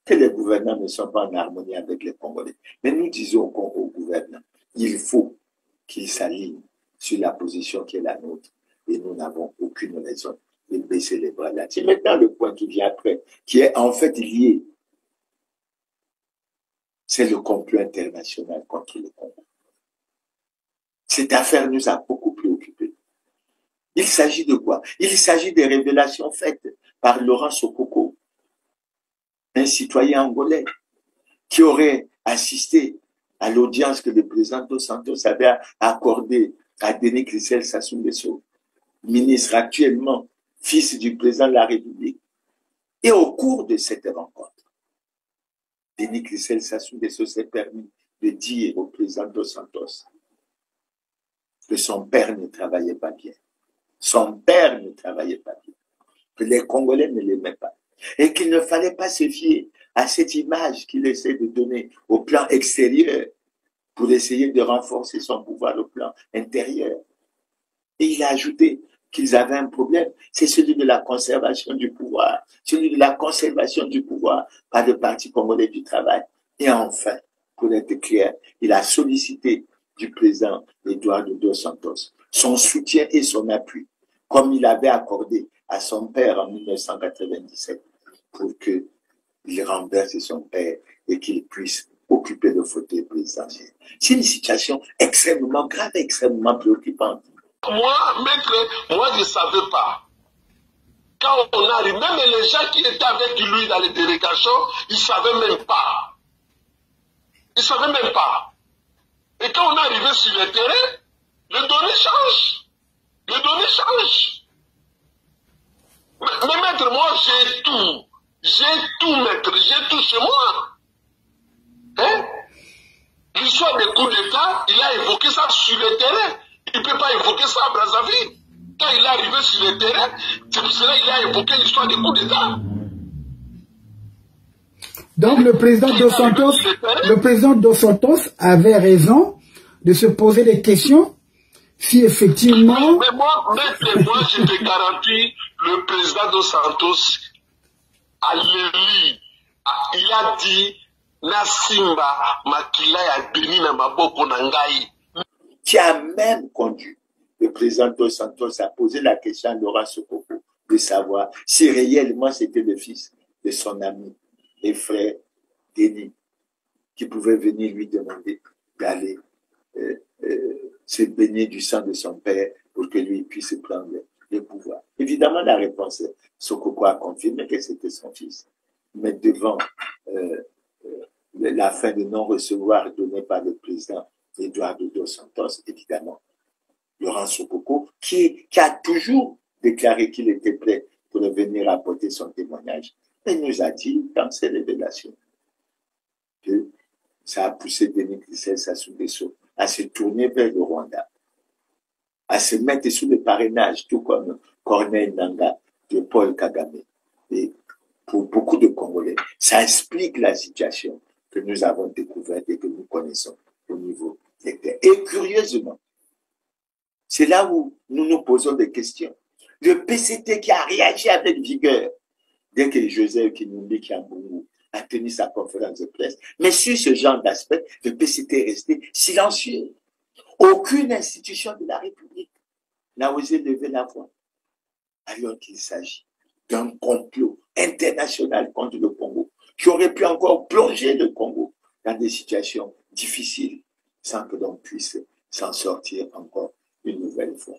que les gouvernants ne sont pas en harmonie avec les Congolais. Mais nous disons aux gouvernants, il faut qu'ils s'alignent sur la position qui est la nôtre. Et nous n'avons aucune raison de baisser les bras là-dessus. Maintenant, le point qui vient après, qui est en fait lié, c'est le complot international contre le Congo. Cette affaire nous a beaucoup préoccupés. Il s'agit de quoi? Il s'agit des révélations faites par Laurent Sokoko, un citoyen angolais qui aurait assisté à l'audience que le président Dos Santos avait accordée à Denis Christel Sassou Nguesso, ministre actuellement, fils du président de la République. Et au cours de cette rencontre, Denis Christel Sassou Nguesso s'est permis de dire au président Dos Santos que son père ne travaillait pas bien. Son père ne travaillait pas bien. que les Congolais ne l'aimaient pas. Et qu'il ne fallait pas se fier à cette image qu'il essaie de donner au plan extérieur pour essayer de renforcer son pouvoir au plan intérieur. Et il a ajouté qu'ils avaient un problème, c'est celui de la conservation du pouvoir, celui de la conservation du pouvoir par le Parti congolais du travail. Et enfin, pour être clair, il a sollicité du président Eduardo dos Santos son soutien et son appui, comme il avait accordé à son père en 1997, pour qu'il renverse son père et qu'il puisse occuper le fauteuil présidentiel. C'est une situation extrêmement grave, extrêmement préoccupante. Moi, maître, moi je ne savais pas. Quand on arrive, même les gens qui étaient avec lui dans les délégations, ils ne savaient même pas. Ils ne savaient même pas. Et quand on est arrivé sur le terrain, les données changent. Les données changent. Mais maître, moi j'ai tout. J'ai tout, maître. J'ai tout chez moi. Hein? L'histoire des coups d'État, il a évoqué ça sur le terrain. Il ne peut pas évoquer ça à Brazzaville. Quand il est arrivé sur le terrain, c'est pour cela qu'il a évoqué l'histoire des coups d'État. Donc le président dos Santos avait raison de se poser des questions si effectivement... Mais moi, je te garantis, le président dos Santos a lu, il a dit Nasimba Makila ya Beni na maboko na ngai. Qui a même conduit le président dos Santos à poser la question à Laurent Sokoko de savoir si réellement c'était le fils de son ami et frère Denis qui pouvait venir lui demander d'aller se baigner du sang de son père pour que lui puisse prendre le pouvoir. Évidemment, la réponse, Sokoko a confirmé que c'était son fils. Mais devant la fin de non-recevoir donnée par le président Eduardo dos Santos, évidemment, Laurent Sokoko, qui a toujours déclaré qu'il était prêt pour venir apporter son témoignage, il nous a dit dans ses révélations que ça a poussé Denis Sassou Nguesso à se tourner vers le Rwanda, à se mettre sous le parrainage, tout comme Corneille Nangaa de Paul Kagame. Et pour beaucoup de Congolais, ça explique la situation que nous avons découverte et que nous connaissons au niveau des terres. Et curieusement, c'est là où nous nous posons des questions. Le PCT qui a réagi avec vigueur dès que Joseph Kinumbi Kyambungu a tenu sa conférence de presse. Mais sur ce genre d'aspect, le PCT est resté silencieux. Aucune institution de la République n'a osé lever la voix, alors qu'il s'agit d'un complot international contre le Congo, qui aurait pu encore plonger le Congo dans des situations difficiles, sans que l'on puisse s'en sortir encore une nouvelle fois.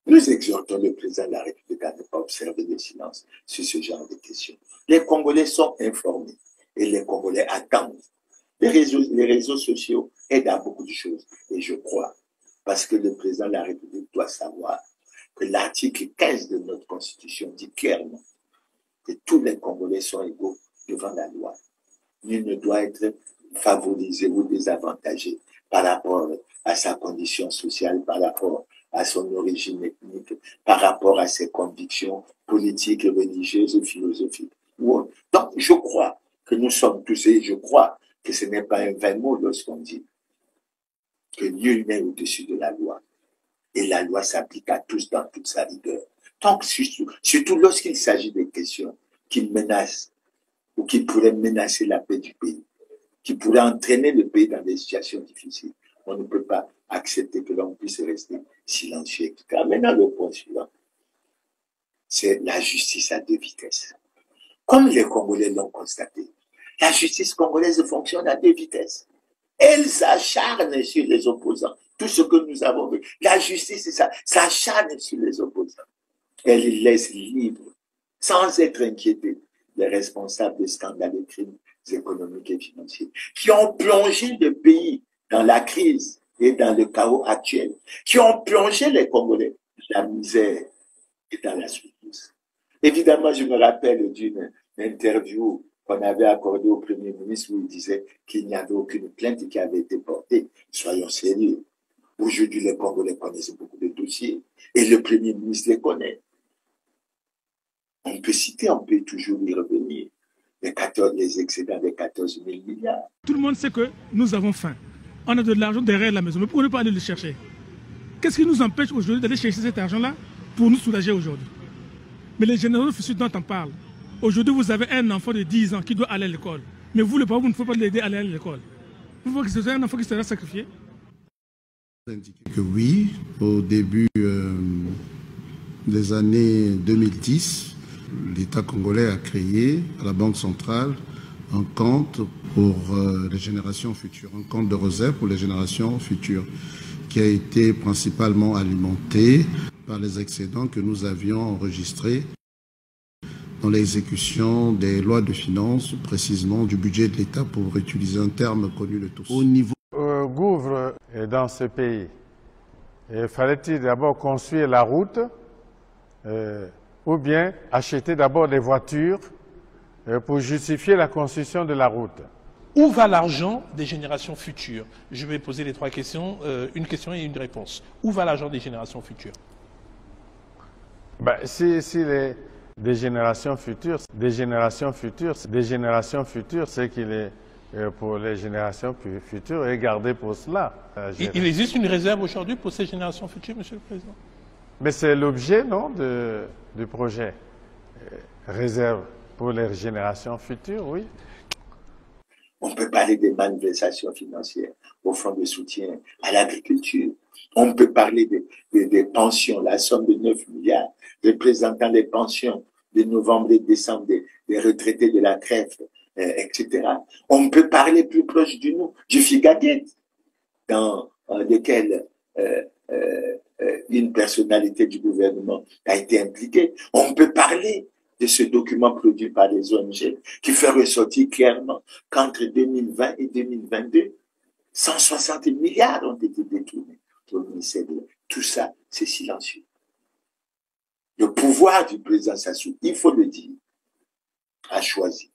Nous exhortons le président de la République à ne pas observer le silence sur ce genre de questions. Les Congolais sont informés et les Congolais attendent. Les réseaux sociaux aident à beaucoup de choses. Et je crois, parce que le président de la République doit savoir que l'article 15 de notre Constitution dit clairement que tous les Congolais sont égaux devant la loi. Nul ne doit être favorisé ou désavantagé par rapport à sa condition sociale, par rapport à son origine ethnique, par rapport à ses convictions politiques, religieuses ou philosophiques. Donc, je crois que nous sommes tous, et je crois que ce n'est pas un vain mot lorsqu'on dit que nul n'est au-dessus de la loi. Et la loi s'applique à tous dans toute sa rigueur. Donc, surtout lorsqu'il s'agit de questions qui menacent ou qui pourraient menacer la paix du pays, qui pourraient entraîner le pays dans des situations difficiles, on ne peut pas accepter que l'on puisse rester silencieux. Maintenant, le point suivant, c'est la justice à deux vitesses. Comme les Congolais l'ont constaté, la justice congolaise fonctionne à deux vitesses. Elle s'acharne sur les opposants. Tout ce que nous avons vu, la justice, c'est ça, s'acharne sur les opposants. Elle les laisse libres, sans être inquiétés, les responsables des scandales et crimes économiques et financiers, qui ont plongé le pays dans la crise et dans le chaos actuel, qui ont plongé les Congolais dans la misère et dans la souffrance. Évidemment, je me rappelle d'une interview qu'on avait accordée au Premier ministre où il disait qu'il n'y avait aucune plainte qui avait été portée. Soyons sérieux. Aujourd'hui, les Congolais connaissent beaucoup de dossiers et le Premier ministre les connaît. On peut toujours y revenir. Les excédents des 14 000 milliards. Tout le monde sait que nous avons faim. On a de l'argent derrière la maison, mais pourquoi ne pas aller le chercher? Qu'est-ce qui nous empêche aujourd'hui d'aller chercher cet argent-là pour nous soulager aujourd'hui? Mais les générations futures dont on parle, aujourd'hui vous avez un enfant de 10 ans qui doit aller à l'école. Mais vous, le parent, vous ne pouvez pas l'aider à aller à l'école. Vous voulez que ce soit un enfant qui sera sacrifié? Que oui, au début des années 2010, l'État congolais a créé à la Banque centrale un compte pour les générations futures, un compte de réserve pour les générations futures, qui a été principalement alimenté par les excédents que nous avions enregistrés dans l'exécution des lois de finances, précisément du budget de l'État, pour utiliser un terme connu de tous. Au niveau Gouffre est dans ce pays. Fallait-il d'abord construire la route ou bien acheter d'abord des voitures pour justifier la construction de la route? Où va l'argent des générations futures? Je vais poser les trois questions, une question et une réponse. Où va l'argent des générations futures? Si des générations futures, c'est qu'il est pour les générations futures et garder pour cela. Il existe une réserve aujourd'hui pour ces générations futures, Monsieur le Président? Mais c'est l'objet, non, du projet. Réserve pour les générations futures, oui. On peut parler des malversations financières au fonds de soutien à l'agriculture. On peut parler des pensions, la somme de 9 milliards représentant les pensions de novembre et décembre des retraités de la crève, etc. On peut parler plus proche du FIGADET, dans lequel une personnalité du gouvernement a été impliquée. On peut parler de ce document produit par les ONG qui fait ressortir clairement qu'entre 2020 et 2022, 160 milliards ont été détournés au ministère de l'État. Tout ça, c'est silencieux. Le pouvoir du président Sassou, il faut le dire, a choisi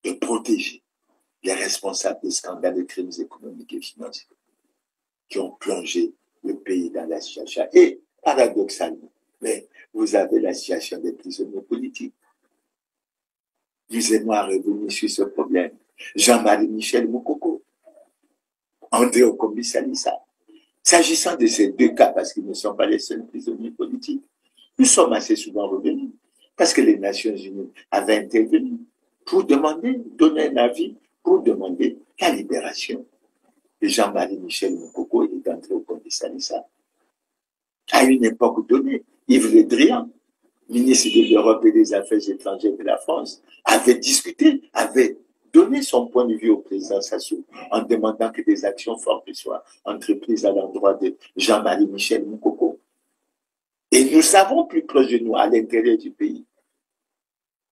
de protéger les responsables des scandales de crimes économiques et financiers qui ont plongé le pays dans la situation. Et paradoxalement, mais vous avez la situation des prisonniers politiques. Lisez-moi revenir sur ce problème. Jean-Marie Michel Moukoko, André Okombi Salissa. S'agissant de ces deux cas, parce qu'ils ne sont pas les seuls prisonniers politiques, nous sommes assez souvent revenus, parce que les Nations Unies avaient intervenu pour demander, donner un avis, pour demander la libération de Jean-Marie Michel Moukoko et d'André Okombi Salissa. À une époque donnée, Yves Le Drian, ministre de l'Europe et des Affaires étrangères de la France, avait discuté, avait donné son point de vue au président Sassou en demandant que des actions fortes soient entreprises à l'endroit de Jean-Marie Michel Moukoko. Et nous savons plus proche de nous, à l'intérieur du pays,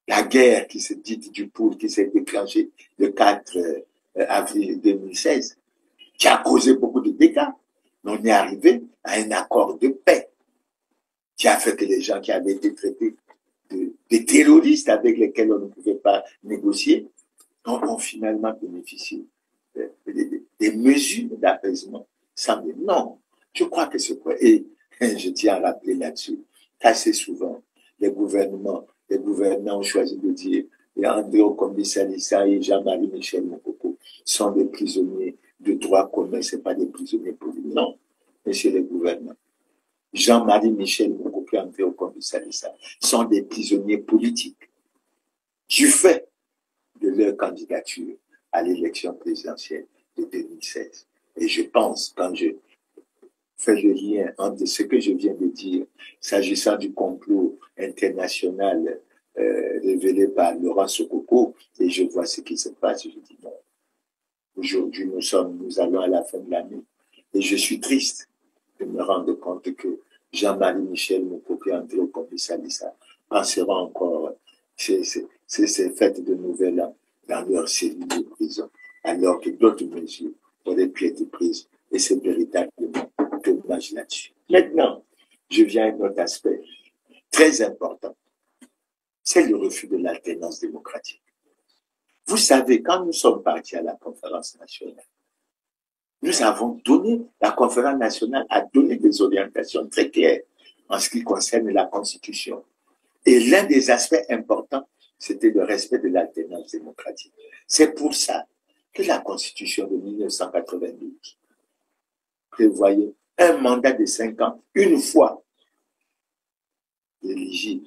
la guerre qui se dit du Poul, qui s'est déclenchée le 4 avril 2016, qui a causé beaucoup de dégâts. On est arrivé à un accord de paix qui a fait que les gens qui avaient été traités de terroristes avec lesquels on ne pouvait pas négocier ont finalement bénéficié des mesures d'apaisement. Non, je crois que c'est quoi. Et je tiens à rappeler là-dessus qu'assez souvent, les gouvernants ont choisi de dire et André Okombi Salissa et Jean-Marie Michel Moukoko sont des prisonniers de droit commun, ce n'est pas des prisonniers politiques. Non, monsieur le gouverneur. Jean-Marie Michel Moukoko et André Okombi Salissa sont des prisonniers politiques du fait de leur candidature à l'élection présidentielle de 2016. Et je pense, quand je fais le lien entre ce que je viens de dire, s'agissant du complot international révélé par Laurent Sokoko, et je vois ce qui se passe, je dis non. Aujourd'hui, nous allons à la fin de l'année, et je suis triste de me rendre compte que Jean-Marie Michel Moukoko et André Okombi Salissa penseront encore ces fêtes de Nouvel An dans leur cellule de prison, alors que d'autres mesures auraient pu être prises, et c'est véritablement dommage là-dessus. Maintenant, je viens à un autre aspect très important, c'est le refus de l'alternance démocratique. Vous savez, quand nous sommes partis à la conférence nationale, nous avons donné, la conférence nationale a donné des orientations très claires en ce qui concerne la Constitution. Et l'un des aspects importants, c'était le respect de l'alternance démocratique. C'est pour ça que la Constitution de 1992 prévoyait un mandat de 5 ans, une fois éligible.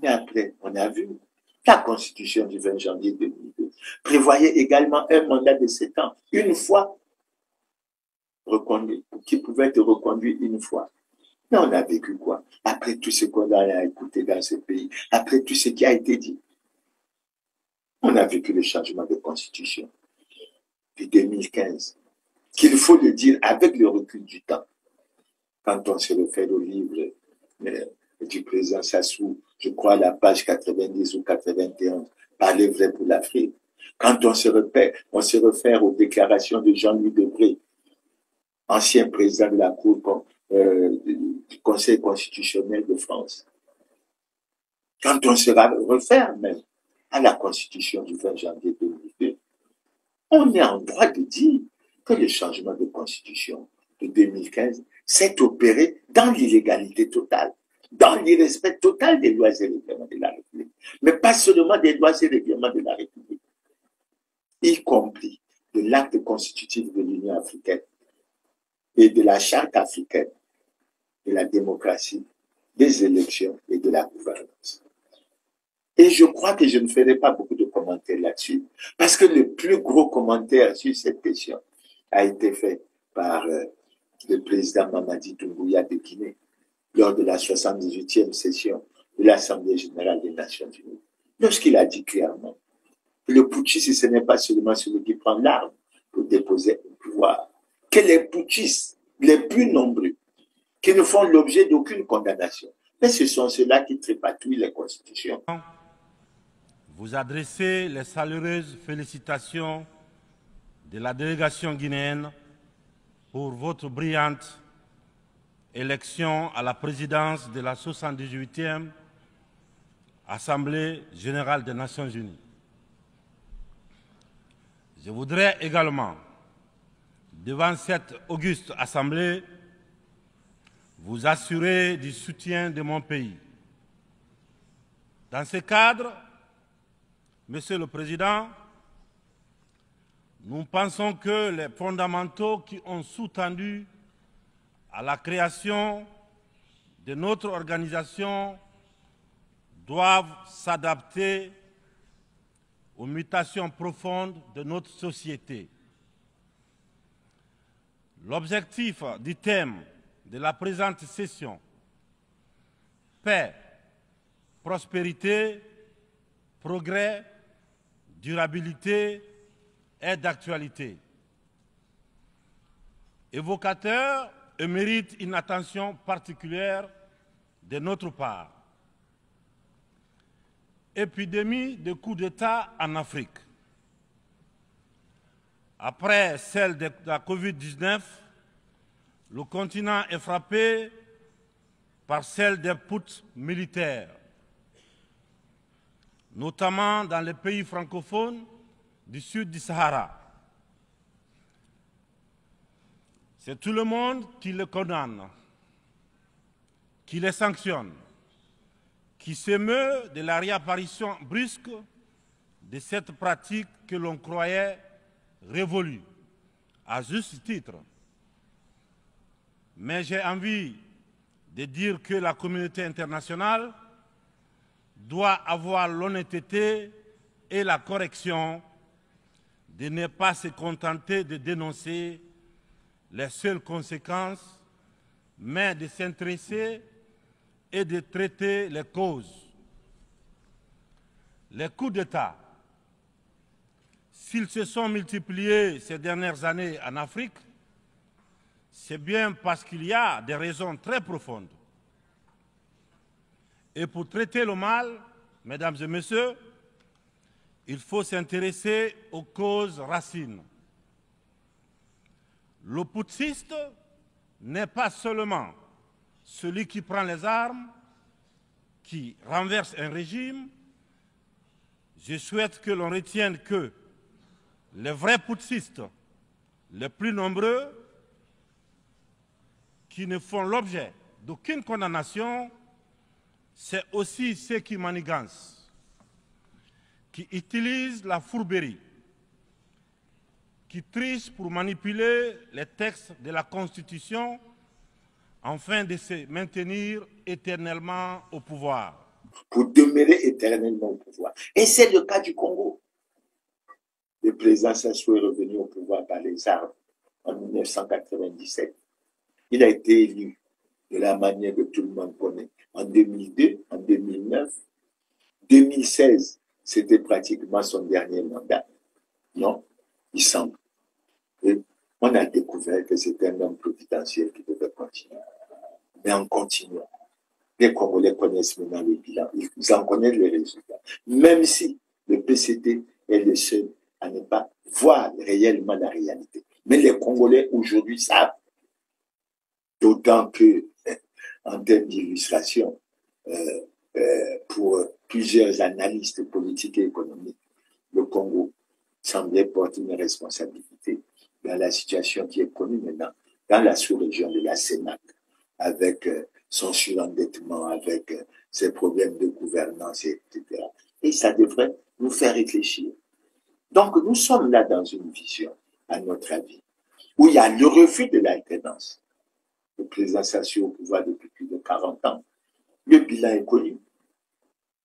Mais après, on a vu, la Constitution du 20 janvier 2002 prévoyait également un mandat de 7 ans, une fois reconduit, qui pouvait être reconduit une fois. Mais on a vécu quoi? Après tout ce qu'on a écouté dans ce pays, après tout ce qui a été dit, on a vécu le changement de constitution de 2015, qu'il faut le dire avec le recul du temps. Quand on se réfère au livre du président Sassou, je crois à la page 90 ou 91, Parler vrai pour l'Afrique. Quand on se réfère aux déclarations de Jean-Louis Debré, ancien président de la Cour du Conseil constitutionnel de France. Quand on se réfère même à la Constitution du 20 janvier 2002, on est en droit de dire que le changement de Constitution de 2015 s'est opéré dans l'illégalité totale, dans l'irrespect total des lois et règlements de la République, mais pas seulement des lois et règlements de la République, y compris de l'acte constitutif de l'Union africaine et de la charte africaine de la démocratie, des élections et de la gouvernance. Et je crois que je ne ferai pas beaucoup de commentaires là-dessus, parce que le plus gros commentaire sur cette question a été fait par le président Mamadi Doumbouya de Guinée lors de la 78e session de l'Assemblée générale des Nations unies, lorsqu'il a dit clairement que le putschiste, ce n'est pas seulement celui qui prend l'arme pour déposer le pouvoir, que les putschistes les plus nombreux, qui ne font l'objet d'aucune condamnation, mais ce sont ceux-là qui trépatouillent les constitutions. Vous adressez les chaleureuses félicitations de la délégation guinéenne pour votre brillante élection à la présidence de la 78e Assemblée générale des Nations unies. Je voudrais également, devant cette auguste Assemblée, vous assurer du soutien de mon pays. Dans ce cadre, Monsieur le Président, nous pensons que les fondamentaux qui ont sous-tendu à la création de notre organisation doivent s'adapter aux mutations profondes de notre société. L'objectif du thème de la présente session, paix, prospérité, progrès, durabilité, est d'actualité. Évocateur et mérite une attention particulière de notre part. Épidémie de coups d'État en Afrique. Après celle de la Covid-19, le continent est frappé par celle des putschs militaires, notamment dans les pays francophones du sud du Sahara. C'est tout le monde qui le condamne, qui les sanctionne, qui s'émeut de la réapparition brusque de cette pratique que l'on croyait révolue, à juste titre. Mais j'ai envie de dire que la communauté internationale doit avoir l'honnêteté et la correction de ne pas se contenter de dénoncer les seules conséquences, mais de s'intéresser et de traiter les causes. Les coups d'État, s'ils se sont multipliés ces dernières années en Afrique, c'est bien parce qu'il y a des raisons très profondes. Et pour traiter le mal, mesdames et messieurs, il faut s'intéresser aux causes racines. Le putschiste n'est pas seulement celui qui prend les armes, qui renverse un régime. Je souhaite que l'on retienne que les vrais putschistes, les plus nombreux, qui ne font l'objet d'aucune condamnation, c'est aussi ceux qui manigancent, qui utilisent la fourberie, qui trichent pour manipuler les textes de la Constitution afin de se maintenir éternellement au pouvoir. Pour demeurer éternellement au pouvoir. Et c'est le cas du Congo. Le président Sassou est revenu au pouvoir par les armes en 1997. Il a été élu de la manière que tout le monde connaît en 2002, en 2009. 2016, c'était pratiquement son dernier mandat. Non, il semble. Et on a découvert que c'était un homme providentiel qui devait continuer. Mais en continuant, les Congolais connaissent maintenant le bilan. Ils en connaissent les résultats. Même si le PCT est le seul à ne pas voir réellement la réalité. Mais les Congolais aujourd'hui savent. D'autant que, en termes d'illustration, pour plusieurs analystes politiques et économiques, le Congo semblait porter une responsabilité dans la situation qui est connue maintenant, dans la sous-région de la CEMAC, avec son surendettement, avec ses problèmes de gouvernance, etc. Et ça devrait nous faire réfléchir. Donc, nous sommes là dans une vision, à notre avis, où il y a le refus de l'alternance. Le président Sassou au pouvoir depuis plus de 40 ans. Le bilan est connu.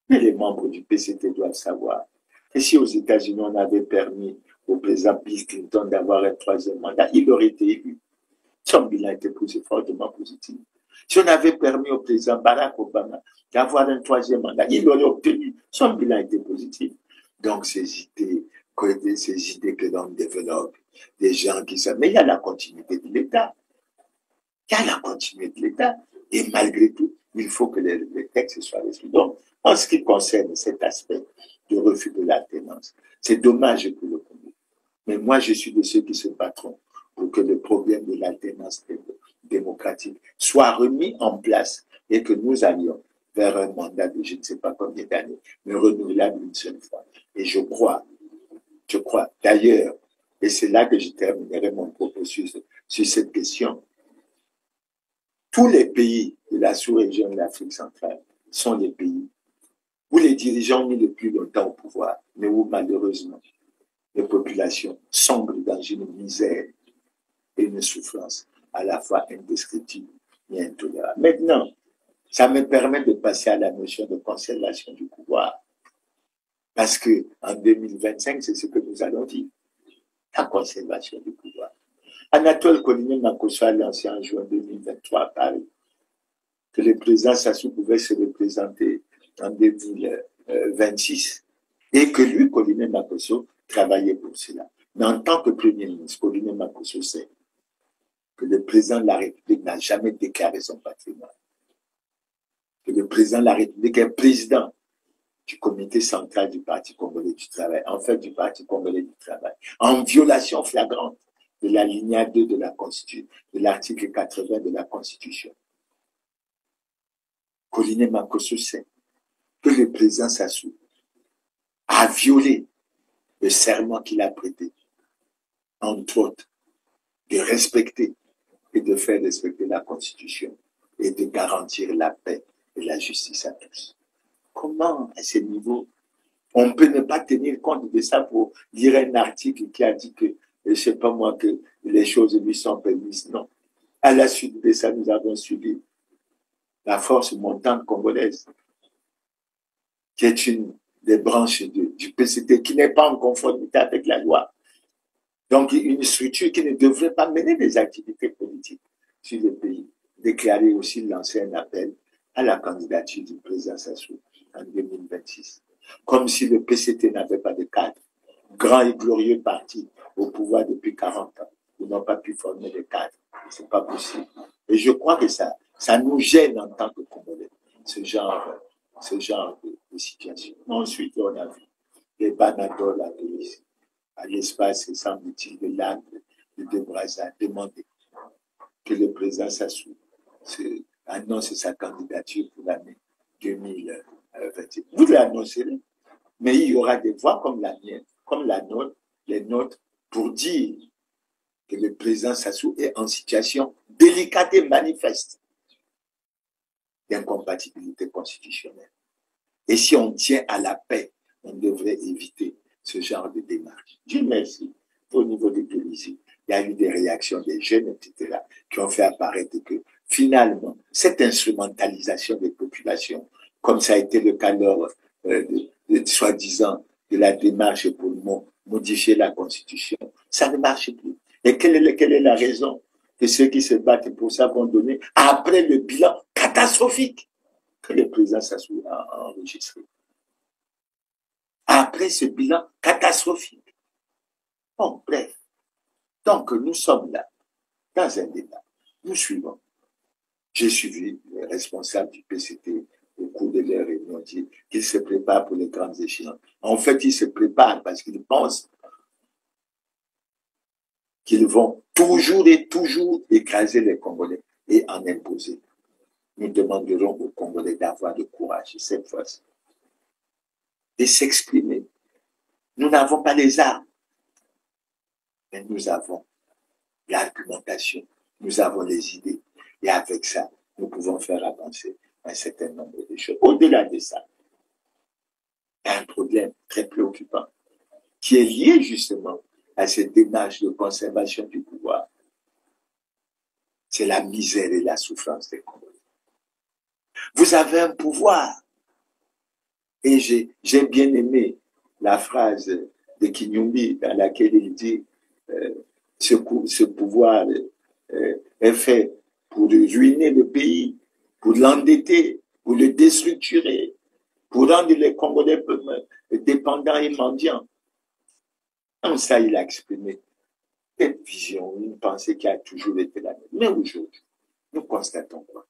Mais les membres du PCT doivent savoir que si aux États-Unis, on avait permis au président Bill Clinton d'avoir un troisième mandat, il aurait été élu. Son bilan était fortement positif. Si on avait permis au président Barack Obama d'avoir un troisième mandat, il l'aurait obtenu. Son bilan était positif. Donc, ces idées que l'on développe, des gens qui savent. Mais il y a la continuité de l'État. Il y a la continuité de l'État. Et malgré tout, il faut que les textes soient respectés. Donc, en ce qui concerne cet aspect de refus de l'alternance, c'est dommage pour le Congo. Mais moi, je suis de ceux qui se battront pour que le problème de l'alternance démocratique soit remis en place et que nous allions vers un mandat de je ne sais pas combien d'années, mais renouvelable une seule fois. Et je crois, d'ailleurs, et c'est là que je terminerai mon propos sur cette question, tous les pays de la sous-région de l'Afrique centrale sont des pays où les dirigeants ont mis le plus longtemps au pouvoir, mais où malheureusement les populations sombrent dans une misère et une souffrance à la fois indescriptible et intolérable. Maintenant, ça me permet de passer à la notion de conservation du pouvoir. Parce qu'en 2025, c'est ce que nous allons vivre, la conservation du pouvoir. Anatole Koliné-Makosso a lancé en juin 2023 à Paris que le président Sassou pouvait se représenter en 2026 et que lui, Koliné-Makosso, travaillait pour cela. Mais en tant que Premier ministre, Koliné-Makosso sait que le président de la République n'a jamais déclaré son patrimoine. Que le président de la République est président du comité central du Parti congolais du travail, en fait du Parti congolais du travail, en violation flagrante de l'alinéa 2 de la Constitution, de l'article 80 de la Constitution. Koliné-Makosso sait que le président Sassou a violé le serment qu'il a prêté, entre autres, de respecter et de faire respecter la Constitution et de garantir la paix et la justice à tous. Comment, à ce niveau, on peut ne pas tenir compte de ça pour lire un article qui a dit que, je ne sais pas moi, que les choses lui sont permises? Non. À la suite de ça, nous avons suivi la force montante congolaise, qui est une des branches du PCT, qui n'est pas en conformité avec la loi. Donc, une structure qui ne devrait pas mener des activités politiques sur le pays. Déclarer aussi, lancer un appel à la candidature du président Sassou en 2026. Comme si le PCT n'avait pas de cadre. Grand et glorieux parti au pouvoir depuis 40 ans. Ils n'ont pas pu former de cadre. C'est pas possible. Et je crois que ça nous gêne en tant que Congolais, ce genre de situation. Ensuite, on a vu les banadoles à l'espace, semble-t-il, de l'Inde de Brazza, demander que le président Sassou annonce sa candidature pour l'année 2021. Vous l'annoncez, mais il y aura des voix comme la mienne, comme les nôtres, pour dire que le président Sassou est en situation délicate et manifeste. d'incompatibilité constitutionnelle. Et si on tient à la paix, on devrait éviter ce genre de démarche. Dieu merci, au niveau des policiers, il y a eu des réactions des jeunes, etc., qui ont fait apparaître que finalement, cette instrumentalisation des populations, comme ça a été le cas lors soi-disant de la démarche pour modifier la Constitution, ça ne marche plus. Et quelle est la raison que ceux qui se battent pour ça vont donner après le bilan catastrophique que le président Sassou a enregistré? Après ce bilan catastrophique. Bon, bref. Donc, nous sommes là, dans un débat. Nous suivons. J'ai suivi les responsables du PCT au cours de leur réunion dit qu'ils se préparent pour les grandes échéances. En fait, ils se préparent parce qu'ils pensent qu'ils vont toujours et toujours écraser les Congolais et en imposer. Nous demanderons aux Congolais d'avoir le courage cette fois-ci, de s'exprimer. Nous n'avons pas les armes, mais nous avons l'argumentation, nous avons les idées. Et avec ça, nous pouvons faire avancer un certain nombre de choses. Au-delà de ça, il y a un problème très préoccupant qui est lié justement à cette démarche de conservation du pouvoir. C'est la misère et la souffrance des Congolais. Vous avez un pouvoir. Et j'ai bien aimé la phrase de Kinyumbi dans laquelle il dit ce pouvoir est fait pour ruiner le pays, pour l'endetter, pour le déstructurer, pour rendre les Congolais dépendants et mendiants. Comme ça, il a exprimé cette vision, une pensée qui a toujours été la même. Mais aujourd'hui, nous constatons quoi?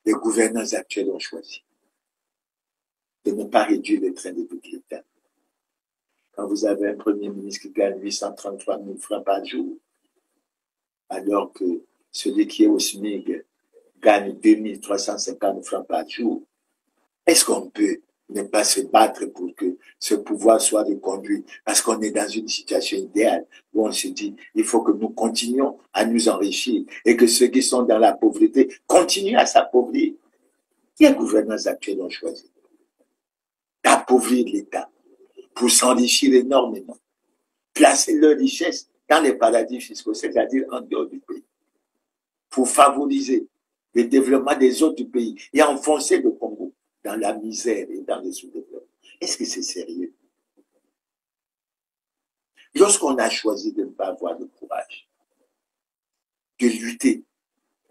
Les gouvernants actuels ont choisi de ne pas réduire le train de vie de l'État. Quand vous avez un Premier ministre qui gagne 833 000 francs par jour, alors que celui qui est au SMIC gagne 2350 francs par jour, est-ce qu'on peut ne pas se battre pour que ce pouvoir soit reconduit? Parce qu'on est dans une situation idéale où on se dit, il faut que nous continuions à nous enrichir et que ceux qui sont dans la pauvreté continuent à s'appauvrir. Les gouvernants actuels ont choisi d'appauvrir l'État pour s'enrichir énormément, placer leurs richesses dans les paradis fiscaux, c'est-à-dire en dehors du pays, pour favoriser le développement des autres pays et enfoncer le Congo dans la misère et dans le sous-développement. Est-ce que c'est sérieux? Lorsqu'on a choisi de ne pas avoir le courage de lutter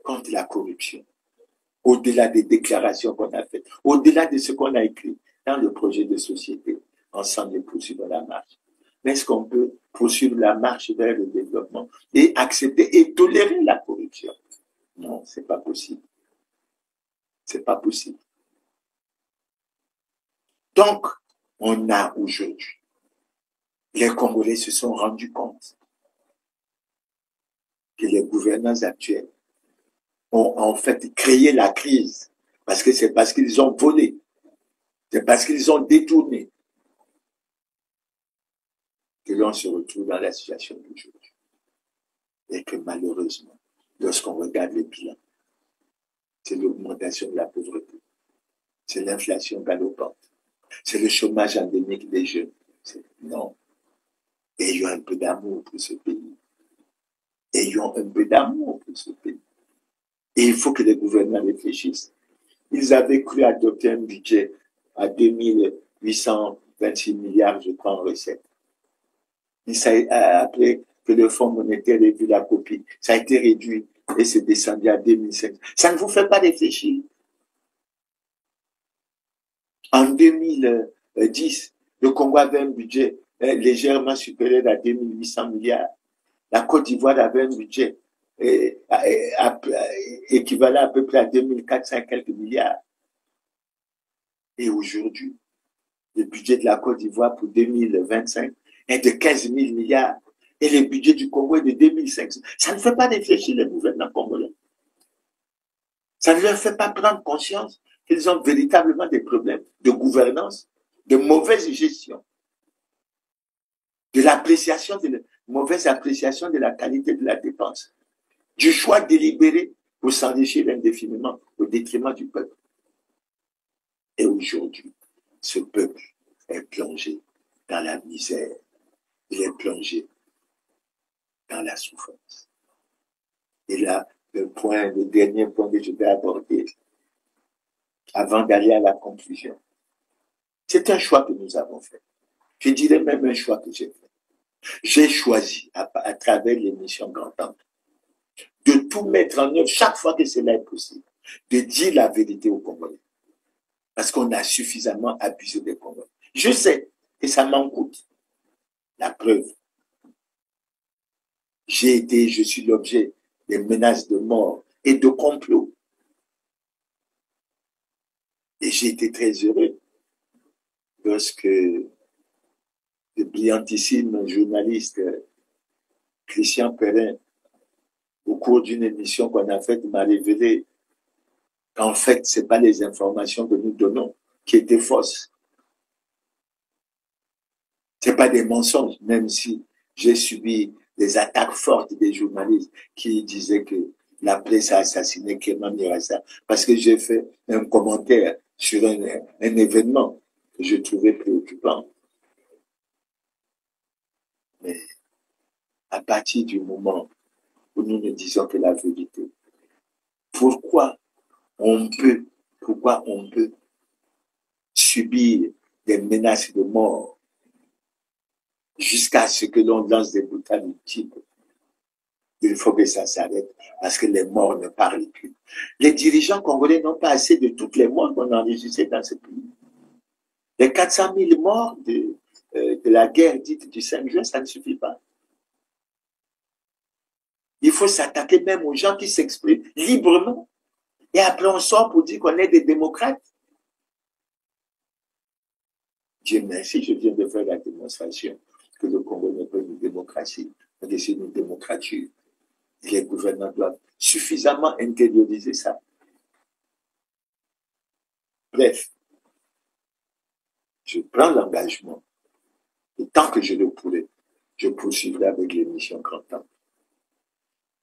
contre la corruption, au-delà des déclarations qu'on a faites, au-delà de ce qu'on a écrit dans le projet de société, ensemble poursuivre la marche. Mais est-ce qu'on peut poursuivre la marche vers le développement et accepter et tolérer la corruption? Non, c'est pas possible. C'est pas possible. Donc, on a aujourd'hui, les Congolais se sont rendus compte que les gouvernants actuels ont en fait créé la crise, parce que c'est parce qu'ils ont volé, c'est parce qu'ils ont détourné que l'on se retrouve dans la situation d'aujourd'hui. Et que malheureusement, lorsqu'on regarde les bilans, c'est l'augmentation de la pauvreté, c'est l'inflation galopante, c'est le chômage endémique des jeunes. Non. Ayons un peu d'amour pour ce pays. Ayons un peu d'amour pour ce pays. Et il faut que les gouvernements réfléchissent. Ils avaient cru adopter un budget à 2826 milliards, je crois, en recettes. Après que le Fonds monétaire ait vu la copie, ça a été réduit et c'est descendu à 2500. Ça ne vous fait pas réfléchir. En 2010, le Congo avait un budget légèrement supérieur à 2800 milliards. La Côte d'Ivoire avait un budget équivalent à peu près à 2400 et quelques milliards. Et aujourd'hui, le budget de la Côte d'Ivoire pour 2025 est de 15 000 milliards. Et le budget du Congo est de 2500. Ça ne fait pas réfléchir les gouvernements congolais. Ça ne leur fait pas prendre conscience qu'ils ont véritablement des problèmes de gouvernance, de mauvaise gestion, de l'appréciation, de la mauvaise appréciation de la qualité de la dépense, du choix délibéré pour s'enrichir indéfiniment au détriment du peuple. Et aujourd'hui, ce peuple est plongé dans la misère, il est plongé dans la souffrance. Et là, le dernier point que je vais aborder, avant d'aller à la conclusion, c'est un choix que nous avons fait. Je dirais même un choix que j'ai fait. J'ai choisi, à travers l'émission Grand Angle, de tout mettre en œuvre chaque fois que cela est possible, de dire la vérité aux Congolais. Parce qu'on a suffisamment abusé des Congolais. Je sais que ça m'en coûte. La preuve. Je suis l'objet des menaces de mort et de complot. Et j'ai été très heureux lorsque le brillantissime journaliste Christian Perrin, au cours d'une émission qu'on a faite, m'a révélé qu'en fait, ce n'est pas les informations que nous donnons qui étaient fausses. Ce n'est pas des mensonges, même si j'ai subi des attaques fortes des journalistes qui disaient que la presse a assassiné Kéma Mirassa parce que j'ai fait un commentaire sur un événement que je trouvais préoccupant. Mais à partir du moment où nous ne disons que la vérité, pourquoi on peut subir des menaces de mort jusqu'à ce que l'on lance des boutades multiples? Il faut que ça s'arrête parce que les morts ne parlent plus. Les dirigeants congolais n'ont pas assez de toutes les morts qu'on a enregistrées dans ce pays. Les 400 000 morts de la guerre dite du 5 juin, ça ne suffit pas. Il faut s'attaquer même aux gens qui s'expriment librement. Et après, on sort pour dire qu'on est des démocrates. Dieu merci, je viens de faire la démonstration que le Congo n'est pas une démocratie, mais que c'est une démocrature. Et les gouvernants doivent suffisamment intérioriser ça. Bref, je prends l'engagement. Et tant que je le pourrai, je poursuivrai avec l'émission Grand Angle.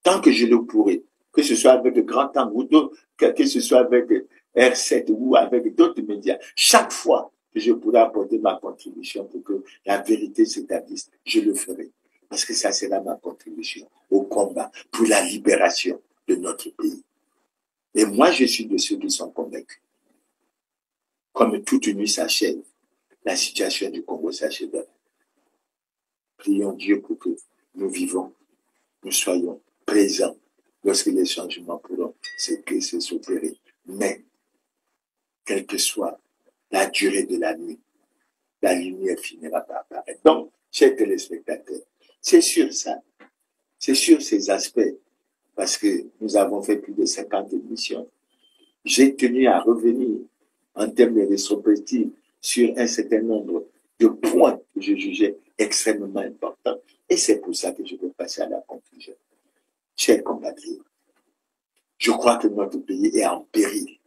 Tant que je le pourrai, que ce soit avec le Grand Angle ou d'autres, que ce soit avec R7 ou avec d'autres médias, chaque fois que je pourrai apporter ma contribution pour que la vérité s'établisse, je le ferai. Parce que ça sera ma contribution au combat pour la libération de notre pays. Et moi, je suis de ceux qui sont convaincus. Comme toute nuit s'achève, la situation du Congo s'achève. Prions Dieu pour que nous vivons, nous soyons présents lorsque les changements pourront s'opérer. Mais, quelle que soit la durée de la nuit, la lumière finira par apparaître. Donc, chers téléspectateurs, c'est sur ça, c'est sur ces aspects, parce que nous avons fait plus de 50 émissions. J'ai tenu à revenir en termes de rétrospective sur un certain nombre de points que je jugeais extrêmement importants. Et c'est pour ça que je vais passer à la conclusion. Chers compatriotes, je crois que notre pays est en péril.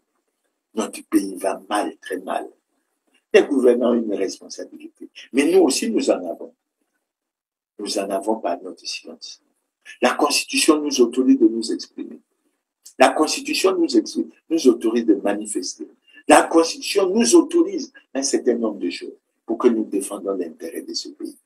Notre pays va mal, très mal. Les gouvernants ont une responsabilité. Mais nous aussi, nous en avons. Nous en avons par notre silence. La Constitution nous autorise de nous exprimer. La Constitution nous autorise de manifester. La Constitution nous autorise un certain nombre de choses pour que nous défendions l'intérêt de ce pays.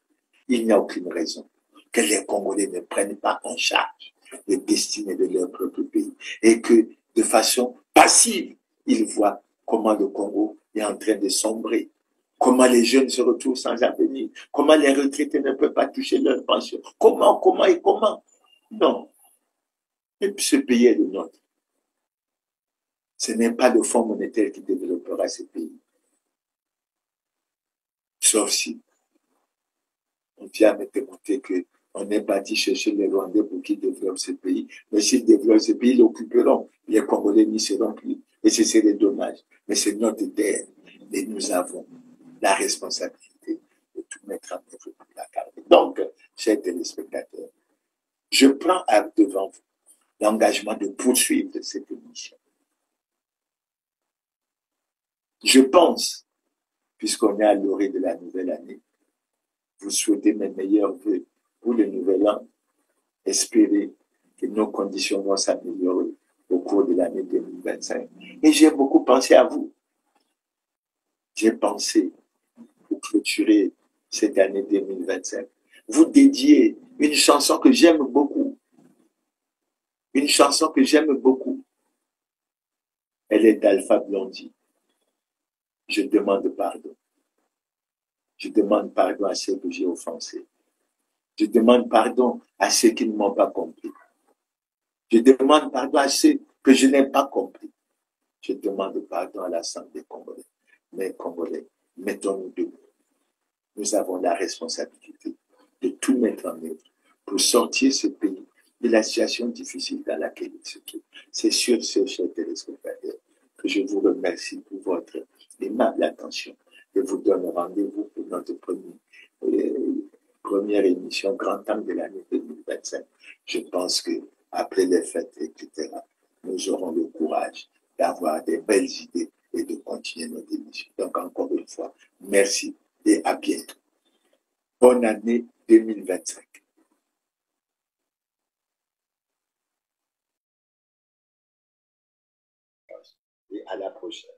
Il n'y a aucune raison que les Congolais ne prennent pas en charge les destinées de leur propre pays et que, de façon passive, ils voient comment le Congo est en train de sombrer, comment les jeunes se retrouvent sans avenir, comment les retraités ne peuvent pas toucher leur pension, comment. Non. Et puis ce pays est le nôtre. Ce n'est pas le Fonds monétaire qui développera ce pays. Sauf si on vient me démontrer qu'on n'est pas dit chercher les Rwandais pour qu'ils développent ce pays. Mais s'ils développent ce pays, ils l'occuperont. Les Congolais n'y seront plus. Et ce serait dommage. Mais c'est notre terre. Et nous avons la responsabilité de tout mettre en œuvre pour la garder. Donc, chers téléspectateurs, je prends devant vous l'engagement de poursuivre cette émission. Je pense, puisqu'on est à l'orée de la nouvelle année, vous souhaitez mes meilleurs vœux pour le nouvel an, espérez que nos conditions vont s'améliorer au cours de l'année 2025. Et j'ai beaucoup pensé à vous. J'ai pensé pour clôturer cette année 2025. Vous dédiez une chanson que j'aime beaucoup. Une chanson que j'aime beaucoup. Elle est d'Alpha Blondy. Je demande pardon. Je demande pardon à ceux que j'ai offensés. Je demande pardon à ceux qui ne m'ont pas compris. Je demande pardon à ceux que je n'ai pas compris. Je demande pardon à l'Assemblée congolaise. Mais Congolais, mettons-nous debout. Nous avons la responsabilité de tout mettre en œuvre pour sortir ce pays de la situation difficile dans laquelle il se trouve. C'est sur ce, chers téléspectateurs, que je vous remercie pour votre aimable attention. Je vous donne rendez-vous pour notre première émission Grand Temps de l'année 2025. Je pense que après les fêtes, etc., nous aurons le courage d'avoir des belles idées et de continuer notre émission. Donc, encore une fois, merci et à bientôt. Bonne année 2025. Et à la prochaine.